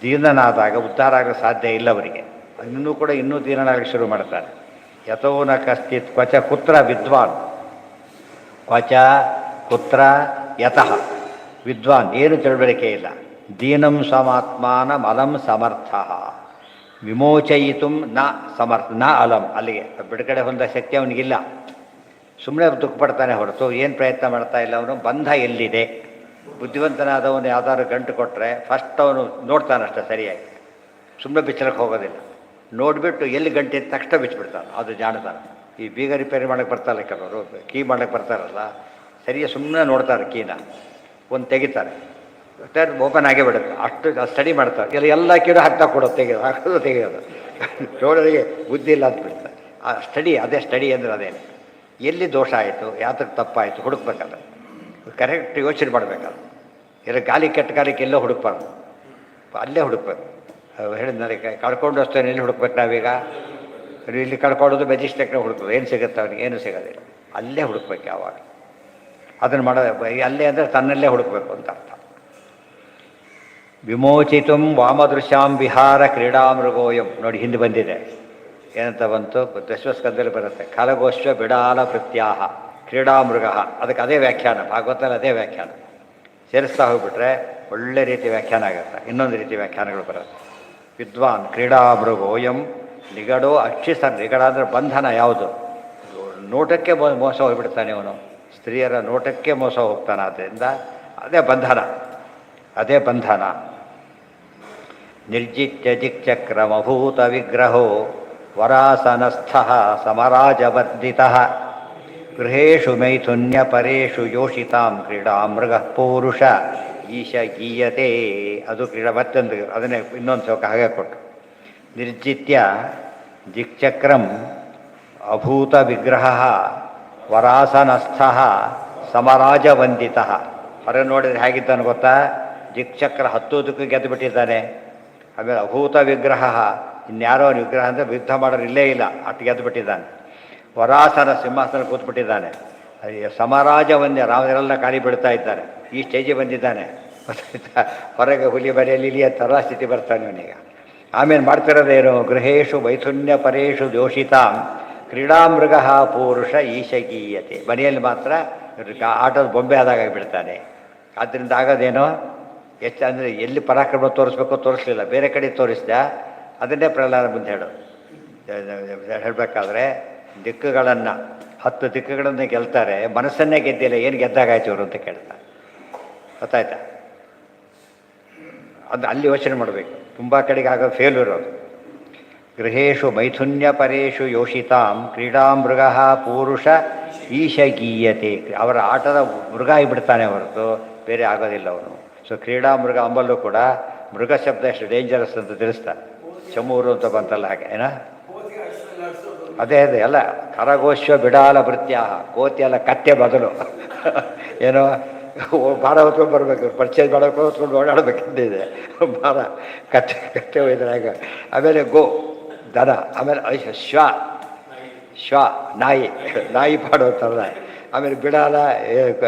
ದೀನನಾದಾಗ ಉದ್ಧಾರ ಆಗಲು ಸಾಧ್ಯ ಇಲ್ಲ ಅವರಿಗೆ, ಇನ್ನೂ ಕೂಡ ಇನ್ನೂ ದೀನನಾಗಲಿ ಶುರು ಮಾಡ್ತಾರೆ. ಯಥೋನ ಕಶ್ಚಿತ್ ಕ್ವಚ ಪುತ್ರ ವಿದ್ವಾನ್, ಕ್ವಚ ಪುತ್ರ ಯತಃ ವಿದ್ವಾನ್, ಏನು ತಿಳುವಳಿಕೆ ಇಲ್ಲ. ದೀನಂ ಸ್ವಮಾತ್ಮಾನ ಅಲಂ ಸಮರ್ಥ ವಿಮೋಚಯಿತು ನ ಸಮರ್ಥ ನ ಅಲಂ, ಅಲ್ಲಿಗೆ ಬಿಡುಗಡೆ ಹೊಂದ ಶಕ್ತಿ ಅವನಿಗಿಲ್ಲ. ಸುಮ್ಮನೆ ದುಃಖ ಪಡ್ತಾನೆ ಹೊರತು ಏನು ಪ್ರಯತ್ನ ಮಾಡ್ತಾ ಇಲ್ಲ. ಅವನು ಬಂಧ ಎಲ್ಲಿದೆ? ಬುದ್ಧಿವಂತನಾದವನು ಯಾವ್ದಾದ್ರು ಗಂಟು ಕೊಟ್ಟರೆ ಫಸ್ಟ್ ಅವನು ನೋಡ್ತಾನಷ್ಟೆ ಸರಿಯಾಗಿ, ಸುಮ್ಮನೆ ಬಿಚ್ಚಲಕ್ಕೆ ಹೋಗೋದಿಲ್ಲ. ನೋಡಿಬಿಟ್ಟು ಎಲ್ಲಿ ಗಂಟೆ ತಕ್ಷಣ ಬಿಚ್ಚಿಬಿಡ್ತಾನೆ, ಅದು ಜಾಣ್ತಾನೆ. ಈ ಬೀಗ ರಿಪೇರಿ ಮಾಡೋಕ್ಕೆ ಬರ್ತಾರಲ್ಲ ಕೆಲವರು, ಕೀ ಮಾಡೋಕ್ಕೆ ಬರ್ತಾರಲ್ಲ, ಸರಿಯಾಗಿ ಸುಮ್ಮನೆ ನೋಡ್ತಾರೆ ಕೀನ, ಒಂದು ತೆಗಿತಾರೆ, ಓಪನ್ ಆಗೇ ಬಿಡುತ್ತೆ. ಅಷ್ಟು ಸ್ಟಡಿ ಮಾಡ್ತಾರೆ. ಎಲ್ಲ ಕೀರು ಹಾಕ್ತಾ ಕೊಡೋದು, ತೆಗೆಯೋದು, ಹಾಕೋದು ತೆಗೆಯೋದು. ನೋಡೋರಿಗೆ ಬುದ್ಧಿ ಇಲ್ಲ ಅಂತ ಬಿಡ್ತಾರೆ. ಆ ಸ್ಟಡಿ, ಅದೇ ಸ್ಟಡಿ ಅಂದರೆ ಅದೇನು, ಎಲ್ಲಿ ದೋಷ ಆಯಿತು, ಯಾತಕ್ಕೆ ತಪ್ಪಾಯಿತು ಹುಡುಕ್ಬೇಕಲ್ಲ, ಕರೆಕ್ಟ್ ಯೋಚನೆ ಮಾಡಬೇಕಲ್ಲ. ಎಲ್ಲ ಗಾಲಿ ಕೆಟ್ಟ ಗಾಲಿಗೆ ಎಲ್ಲೋ ಹುಡುಕ್ಬಾರ್ದು, ಅಲ್ಲೇ ಹುಡುಕ್ಬೇಕು. ಹೇಳಿದ್ನಲ್ಲಿ ಕಳ್ಕೊಂಡು ಅಷ್ಟೇ ಎಲ್ಲಿ ಹುಡುಕ್ಬೇಕು ನಾವೀಗ? ಇಲ್ಲಿ ಕಳ್ಕೊಳ್ಳೋದು ಮೆಜಿಸ್ಟ್ರೇಟ್ನ ಹುಡುಕೋದು, ಏನು ಸಿಗುತ್ತೆ ಅವನಿಗೆ? ಏನೂ ಸಿಗೋದಿಲ್ಲ. ಅಲ್ಲೇ ಹುಡುಕ್ಬೇಕು ಯಾವಾಗ. ಅದನ್ನು ಮಾಡೋದು ಅಲ್ಲೇ ಅಂದರೆ ತನ್ನಲ್ಲೇ ಹುಡುಕ್ಬೇಕು ಅಂತ ಅರ್ಥ. ವಿಮೋಚಿತುಂ ವಾಮದೃಶ್ಯಾಂ ವಿಹಾರ ಕ್ರೀಡಾಮೃಗೋಯಂ. ನೋಡಿ ಹಿಂದೆ ಬಂದಿದೆ, ಏನಂತ ಬಂತು? ದಶಮಸ್ಕಂದಲ್ಲಿ ಬರುತ್ತೆ. ಖಲಗೋಶ್ವ ಬಿಡಾಲ ಪ್ರತ್ಯಾಹ ಕ್ರೀಡಾಮೃಗ, ಅದಕ್ಕೆ ಅದೇ ವ್ಯಾಖ್ಯಾನ, ಭಾಗವತಲ್ಲಿ ಅದೇ ವ್ಯಾಖ್ಯಾನ. ಸೇರಿಸ್ತಾ ಹೋಗ್ಬಿಟ್ರೆ ಒಳ್ಳೆ ರೀತಿ ವ್ಯಾಖ್ಯಾನ ಆಗುತ್ತೆ. ಇನ್ನೊಂದು ರೀತಿ ವ್ಯಾಖ್ಯಾನಗಳು ಬರುತ್ತೆ. ವಿದ್ವಾನ್ ಕ್ರೀಡಾಮೃಗೋಯಂ ನಿಗಡೋ ಅಕ್ಷಿಸರ್. ನಿಗಡ ಅಂದರೆ ಬಂಧನ. ಯಾವುದು? ನೋಟಕ್ಕೆ ಮೋಸ ಹೋಗ್ಬಿಡ್ತಾನೆ ಅವನು, ಸ್ತ್ರೀಯರ ನೋಟಕ್ಕೆ ಮೋಸ ಹೋಗ್ತಾನೆ. ಆದ್ದರಿಂದ ಅದೇ ಬಂಧನ, ಅದೇ ಬಂಧನ. ನಿರ್ಜಿತ್ಯ ದಿಕ್ಚಕ್ರಮಭೂತ ವಿಗ್ರಹೋ ವರಾಸನಸ್ಥ ಸಮರಾಜವರ್ಧಿತ ಗೃಹೇಶು ಮೈಥುನ್ಯ ಪರೇಶು ಯೋಷಿತಾಂ ಕ್ರೀಡಾ ಮೃಗ ಪೌರುಷ ಈಶ ಗೀಯತೆ ಅದು ಕ್ರೀಡಾ ಮತ್ತೊಂದು ಅದನ್ನೇ ಇನ್ನೊಂದು ಶ್ಲೋಕ ಹಾಗೆ ಕೊಟ್ಟು ನಿರ್ಜಿತ್ಯ ದಿಕ್ಚಕ್ರಂ ಅಭೂತ ವಿಗ್ರಹ ವರಾಸನಸ್ಥ ಸಮರಾಜವಂದಿತ ಹೊರ ನೋಡಿದ್ರೆ ಹೇಗಿದ್ದಾನೆ ಗೊತ್ತಾ ದಿಕ್ಚಕ್ರ ಹತ್ತೋದಕ್ಕೂ ಗೆದ್ದು ಬಿಟ್ಟಿದ್ದಾನೆ ಆಮೇಲೆ ಅಭೂತ ವಿಗ್ರಹ ಇನ್ಯಾರೋ ವಿಗ್ರಹ ಅಂದರೆ ಯುದ್ಧ ಮಾಡೋರು ಇಲ್ಲೇ ಇಲ್ಲ ಅಟ್ಟು ಗೆದ್ದು ಬಿಟ್ಟಿದ್ದಾನೆ ವರಾಸನ ಸಿಂಹಾಸನ ಕೂತ್ಬಿಟ್ಟಿದ್ದಾನೆ ಸಮರಾಜವಂದ್ಯ ರಾಮರೆಲ್ಲ ಖಾಲಿ ಬಿಡ್ತಾ ಇದ್ದಾರೆ ಈ ಸ್ಟೇಜಿಗೆ ಬಂದಿದ್ದಾನೆ ಹೊರಗೆ ಹುಲಿ ಬರೆಯಲ್ಲಿ ಇಲಿಯ ಥರ ಸ್ಥಿತಿ ಬರ್ತಾನೆ ಇವನೀಗ ಆಮೇಲೆ ಮಾಡ್ತಿರೋದೇನು ಗೃಹೇಶು ಮೈಥುನ್ಯ ಪರೇಶು ದೋಷಿತಾಂ ಕ್ರೀಡಾಮೃಗ ಪೂರುಷ ಈಶಗೀಯತೆ ಮನೆಯಲ್ಲಿ ಮಾತ್ರ ಆಟದ ಬೊಂಬೆ ಆದಾಗ ಬಿಡ್ತಾನೆ ಆದ್ದರಿಂದ ಆಗೋದೇನೋ ಎಷ್ಟು ಅಂದರೆ ಎಲ್ಲಿ ಪರಾಕ್ರಮ ತೋರಿಸ್ಬೇಕೋ ತೋರಿಸ್ಲಿಲ್ಲ ಬೇರೆ ಕಡೆ ತೋರಿಸ್ದ ಅದನ್ನೇ ಪ್ರಹ್ಲಾದ ಮುಂದೆ ಹೇಳಬೇಕಾದ್ರೆ ದಿಕ್ಕುಗಳನ್ನು 10 ದಿಕ್ಕುಗಳನ್ನು ಗೆಲ್ತಾರೆ ಮನಸ್ಸನ್ನೇ ಗೆದ್ದಿಲ್ಲ ಏನು ಗೆದ್ದಾಗಾಯ್ತು ಇವರು ಅಂತ ಕೇಳ್ತಾರೆ ಗೊತ್ತಾಯ್ತಾ ಅದು ಅಲ್ಲಿ ಯೋಚನೆ ಮಾಡಬೇಕು ತುಂಬ ಕಡೆಗೆ ಆಗೋ ಫೇಲ್ಯೂರ್ ಅದು ಗೃಹೇಶು ಮೈಥುನ್ಯ ಪರೇಶು ಯೋಷಿತಾಂ ಕ್ರೀಡಾಮೃಗ ಪೂರುಷ ಈಶಗೀಯತೆ ಅವರ ಆಟದ ಮೃಗ ಆಗಿಬಿಡ್ತಾನೆ ಹೊರತು ಬೇರೆ ಆಗೋದಿಲ್ಲ ಅವನು ಸೊ ಕ್ರೀಡಾಮೃಗ ಅಂಬಲ್ಲೂ ಕೂಡ ಮೃಗ ಶಬ್ದ ಎಷ್ಟು ಡೇಂಜರಸ್ ಅಂತ ತಿಳಿಸ್ತಾರೆ ಚಮೂರು ಅಂತ ಬಂತಲ್ಲ ಹಾಗೆ ಏನ ಅದೇ ಎಲ್ಲ ಕರಗೋಶ್ವ ಬಿಡಾಲ ಭೃತ್ಯ ಕೋತಿ ಎಲ್ಲ ಕತ್ತೆ ಬದಲು ಏನೋ ಭಾರ ಹೊತ್ಕೊಂಡು ಬರಬೇಕು ಪರ್ಚೇಸ್ ಮಾಡೋಕೆ ಹೊತ್ಕೊಂಡು ಓಡಾಡಬೇಕಿದೆ ಭಾರ ಕತ್ತೆ ಒಯ್ದ್ರಾಗ ಆಮೇಲೆ ದನ ಆಮೇಲೆ ಶ್ವ ನಾಯಿ ಪಾಡೋತಾರ ಆಮೇಲೆ ಬಿಡಾಲ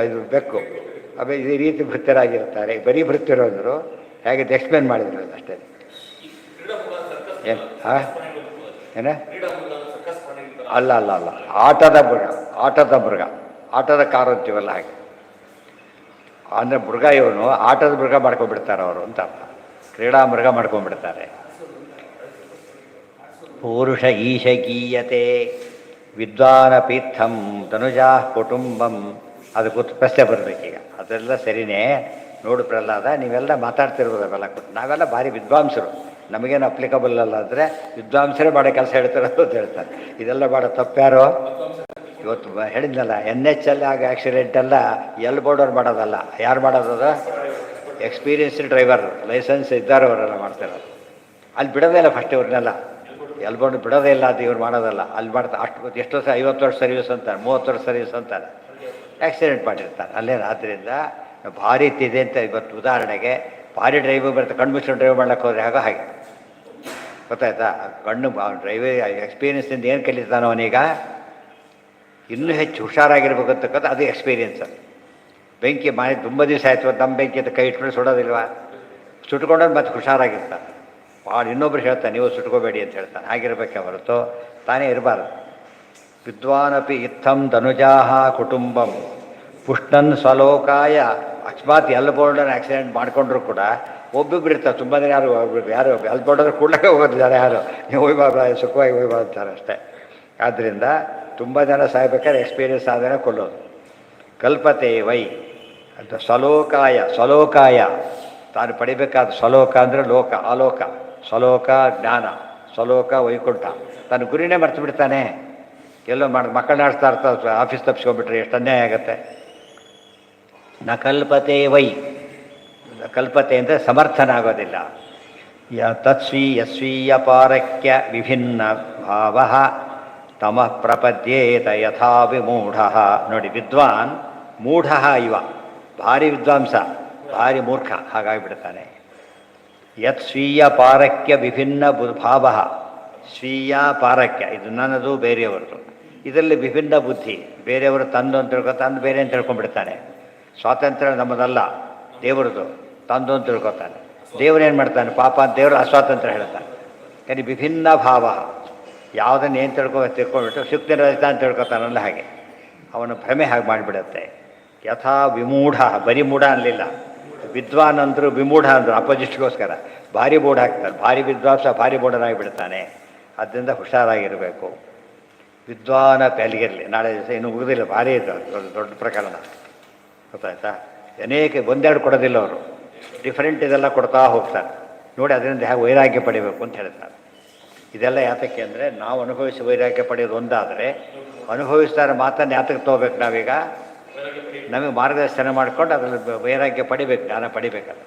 ಇದು ಬೆಕ್ಕು ಆಮೇಲೆ ಈ ರೀತಿ ಭೃತ್ಯರಾಗಿರ್ತಾರೆ ಬರೀ ಭೃತ್ಯರು ಅಂದರು ಹೇಗೆ ಎಕ್ಸ್ಪ್ಲೇನ್ ಮಾಡಿದ್ರು ಅಷ್ಟೇ ಏನು ಏನ ಅಲ್ಲ ಆಟದ ಕಾರು ಅಂತೀವಲ್ಲ ಹಾಗೆ ಅಂದರೆ ಮೃಗ ಇವನು ಆಟದ ಮೃಗ ಮಾಡ್ಕೊಂಡ್ಬಿಡ್ತಾರೆ ಅವರು ಅಂತ ಅರ್ಥ ಕ್ರೀಡಾ ಮೃಗ ಮಾಡ್ಕೊಂಡ್ಬಿಡ್ತಾರೆ ಪೂರುಷ ಈಶಗೀಯತೆ ವಿದ್ವಾನಪೀಠಂ ತನುಜಾ ಕುಟುಂಬಂ ಅದಕ್ಕೆ ಪ್ರಶ್ನೆ ಬರಬೇಕೀಗ ಅದೆಲ್ಲ ಸರಿನೇ ನೋಡು ಪ್ರಹ್ಲಾದ ನೀವೆಲ್ಲ ಮಾತಾಡ್ತಿರ್ಬೋದು ಅವೆಲ್ಲ ನಾವೆಲ್ಲ ಭಾರಿ ವಿದ್ವಾಂಸರು ನಮಗೇನು ಅಪ್ಲಿಕಬಲ್ ಅಲ್ಲ ಅಂದರೆ ವಿದ್ವಾಂಸರೇ ಮಾಡೋ ಕೆಲಸ ಹೇಳ್ತಿರೋದು ಅಂತ ಹೇಳ್ತಾರೆ ಇದೆಲ್ಲ ಮಾಡೋ ತಪ್ಪ್ಯಾರೋ ಇವತ್ತು ಹೇಳಿದ್ನಲ್ಲ NH ಆಗ ಆಕ್ಸಿಡೆಂಟ್ ಎಲ್ಲ ಎಲ್ ಬೋರ್ಡವ್ರು ಮಾಡೋದಲ್ಲ ಯಾರು ಮಾಡೋದದ ಎಕ್ಸ್ಪೀರಿಯನ್ಸ್ಡ್ ಡ್ರೈವರ್ ಲೈಸೆನ್ಸ್ ಇದ್ದಾರೆ ಅವರೆಲ್ಲ ಮಾಡ್ತಿರೋದು ಅಲ್ಲಿ ಬಿಡೋದೇ ಇಲ್ಲ ಫಸ್ಟ್ ಇವ್ರನ್ನೆಲ್ಲ ಎಲ್ ಬೋರ್ಡ್ ಬಿಡೋದೇ ಇಲ್ಲ ಅದು ಇವ್ರು ಮಾಡೋದಲ್ಲ ಅಲ್ಲಿ ಮಾಡ್ತಾ ಅಷ್ಟು ಎಷ್ಟು ವರ್ಷ 50 ವರ್ಷ ಸರ್ವಿಸ್ ಅಂತಾರೆ 30 ವರ್ಷ ಸರ್ವಿಸ್ ಅಂತಾರೆ ಆಕ್ಸಿಡೆಂಟ್ ಮಾಡಿರ್ತಾರೆ ಅಲ್ಲೇನು ಆದ್ದರಿಂದ ಭಾರಿ ಇದೆ ಅಂತ ಇವತ್ತು ಉದಾಹರಣೆಗೆ ಭಾರಿ ಡ್ರೈವರ್ ಬರುತ್ತೆ ಕಣ್ಣು ಮುಚ್ಚು ಡ್ರೈವ್ ಮಾಡ್ಲಿಕ್ಕೆ ಹೋದರೆ ಹಾಗೆ ಗೊತ್ತಾಯ್ತಾ ಕಣ್ಣು ಡ್ರೈವರ್ ಎಕ್ಸ್ಪೀರಿಯನ್ಸಿಂದ ಏನು ಕಲಿತಾನೋ ಅವನೀಗ ಇನ್ನೂ ಹೆಚ್ಚು ಹುಷಾರಾಗಿರ್ಬೇಕು ಅಂತಕ್ಕಂಥ ಅದು ಎಕ್ಸ್ಪೀರಿಯನ್ಸ್ ಅದು ಬೆಂಕಿ ಮನೆ ತುಂಬ ದಿವಸ ಆಯಿತು ನಮ್ಮ ಬೆಂಕಿ ಅಂತ ಕೈ ಇಟ್ಕೊಂಡು ಸುಡೋದಿಲ್ವ ಸುಟ್ಕೊಂಡ್ರೆ ಮತ್ತೆ ಹುಷಾರಾಗಿರ್ತಾನೆ ಭಾಳ ಇನ್ನೊಬ್ರು ಹೇಳ್ತಾನೆ ನೀವು ಸುಟ್ಕೋಬೇಡಿ ಅಂತ ಹೇಳ್ತಾನೆ ಹಾಗಿರ್ಬೇಕೆ ಹೊರತು ತಾನೇ ಇರಬಾರ್ದು ವಿದ್ವಾನಪಿ ಇತ್ತಂ ಧನುಜಾಹ ಕುಟುಂಬಂ ಪುಷ್ಣನ್ ಸ್ವಲೋಕಾಯ ಅಕಸ್ಮಾತ್ ಎಲ್ ಬೋರ್ಡನ್ನು ಆಕ್ಸಿಡೆಂಟ್ ಮಾಡಿಕೊಂಡ್ರು ಕೂಡ ಒಬ್ಬೊಬ್ರು ಇರ್ತಾರೆ ತುಂಬ ದಿನ ಯಾರು ಎಲ್ ಬೋರ್ಡರ್ ಕೂಡಲೇ ಹೋಗೋದಿದ್ದಾರೆ ಯಾರು ನೀವು ಹೋಗ್ಬಾರ್ದು ಸುಖವಾಗಿ ಹೋಗ್ಬಾರ್ದು ಅಂತಾರೆ ಅಷ್ಟೇ ಆದ್ದರಿಂದ ತುಂಬ ಜನ ಸಾಯ್ಬೇಕಾದ್ರೆ ಎಕ್ಸ್ಪೀರಿಯನ್ಸ್ ಆದ್ರೆ ಕೊಲ್ಲೋದು ಕಲ್ಪತೆ ವೈ ಅಂತ ಸ್ವಲೋಕಾಯ ತಾನು ಪಡಿಬೇಕಾದ ಸ್ವಲೋಕ ಅಂದರೆ ಲೋಕ ಆಲೋಕ ಸ್ವಲೋಕ ಜ್ಞಾನ ಸ್ವಲೋಕ ವೈಕುಂಠ ತಾನು ಗುರಿನೇ ಮರ್ತು ಬಿಡ್ತಾನೆ ಎಲ್ಲೋ ಮಕ್ಕಳನ್ನ ಆಡಿಸ್ತಾ ಇರ್ತಾರೆ ಆಫೀಸ್ ತಪ್ಪಿಸ್ಕೊಂಡ್ಬಿಟ್ರೆ ಎಷ್ಟು ಅನ್ಯಾಯ ಆಗುತ್ತೆ ನ ಕಲ್ಪತೆ ವೈ ಕಲ್ಪತೆ ಅಂದರೆ ಸಮರ್ಥನ ಆಗೋದಿಲ್ಲ ತತ್ಸ್ವೀಯ ಪಾರಕ್ಯ ವಿಭಿನ್ನ ಭಾವ ತಮಃ ಪ್ರಪದ್ಯೇತ ಯಥಾ ವಿಮೂಢ ನೋಡಿ ವಿದ್ವಾನ್ ಮೂಢ ಇವ ಭಾರಿ ವಿದ್ವಾಂಸ ಭಾರಿ ಮೂರ್ಖ ಹಾಗಾಗಿಬಿಡ್ತಾನೆ ಯತ್ ಸ್ವೀಯ ಪಾರಕ್ಯ ವಿಭಿನ್ನ ಭಾವ ಸ್ವೀಯ ಪಾರಕ್ಯ ಇದು ನನ್ನದು ಬೇರೆಯವರದು ಇದರಲ್ಲಿ ವಿಭಿನ್ನ ಬುದ್ಧಿ ಬೇರೆಯವರು ತಂದು ಅಂತ ತಿಳ್ಕೊತ ತಂದು ಬೇರೆ ಅಂತ ತಿಳ್ಕೊಂಡ್ಬಿಡ್ತಾನೆ ಸ್ವಾತಂತ್ರ್ಯ ನಮ್ಮದಲ್ಲ ದೇವರದು ತಂದು ಅಂತ ತಿಳ್ಕೊತಾನೆ ದೇವರೇನು ಮಾಡ್ತಾನೆ ಪಾಪ ಅಂತ ದೇವರು ಅಸ್ವಾತಂತ್ರ್ಯ ಹೇಳ್ತಾನೆ ಯಾಕಂದರೆ ವಿಭಿನ್ನ ಭಾವ ಯಾವುದನ್ನು ಏನು ತಿಳ್ಕೊಂಡ್ಬಿಟ್ಟು ಶುಕ್ತಿನ ರಹಿತ ಅಂತ ತಿಳ್ಕೊತಾನಲ್ಲ ಹಾಗೆ ಅವನ ಭ್ರಮೆ ಹಾಗೆ ಮಾಡಿಬಿಡುತ್ತೆ ಯಥಾ ವಿಮೂಢ ಬರೀ ಮೂಢ ಅನ್ನಲಿಲ್ಲ ವಿದ್ವಾನ್ ಅಂದರು ವಿಮೂಢ ಅಂದರು ಅಪೋಸಿಟ್ಗೋಸ್ಕರ ಭಾರಿ ಮೂಢ ಹಾಕ್ತಾರೆ ಭಾರಿ ವಿದ್ವಾಂಸ ಭಾರಿ ಮೂಢನಾಗಿಬಿಡ್ತಾನೆ ಅದರಿಂದ ಹುಷಾರಾಗಿರಬೇಕು ವಿದ್ವಾನ ಅಲ್ಲಿಗಿರಲಿ ನಾಳೆ ದಿವಸ ಇನ್ನೂ ಮುಗಿದಿಲ್ಲ ಭಾರಿ ಇದು ದೊಡ್ಡ ಪ್ರಕರಣ ಗೊತ್ತಾಯ್ತಾ ಅನೇಕ ಒಂದೆರಡು ಕೊಡೋದಿಲ್ಲ ಅವರು ಡಿಫ್ರೆಂಟ್ ಇದೆಲ್ಲ ಕೊಡ್ತಾ ಹೋಗ್ತಾರೆ ನೋಡಿ ಅದರಿಂದ ಹೇಗೆ ವೈರಾಗ್ಯ ಪಡಿಬೇಕು ಅಂತ ಹೇಳ್ತಾರೆ ಇದೆಲ್ಲ ಯಾತಕ್ಕೆ ಅಂದರೆ ನಾವು ಅನುಭವಿಸಿ ವೈರಾಗ್ಯ ಪಡೆಯೋದು ಒಂದಾದರೆ ಅನುಭವಿಸ್ತಾರೆ ಮಾತನ್ನು ಯಾತಕ್ಕೆ ತೊಗೋಬೇಕು ನಾವೀಗ ನಮಗೆ ಮಾರ್ಗದರ್ಶನ ಮಾಡ್ಕೊಂಡು ಅದರಲ್ಲಿ ವೈರಾಗ್ಯ ಪಡಿಬೇಕು, ಜ್ಞಾನ ಪಡಿಬೇಕಲ್ಲ.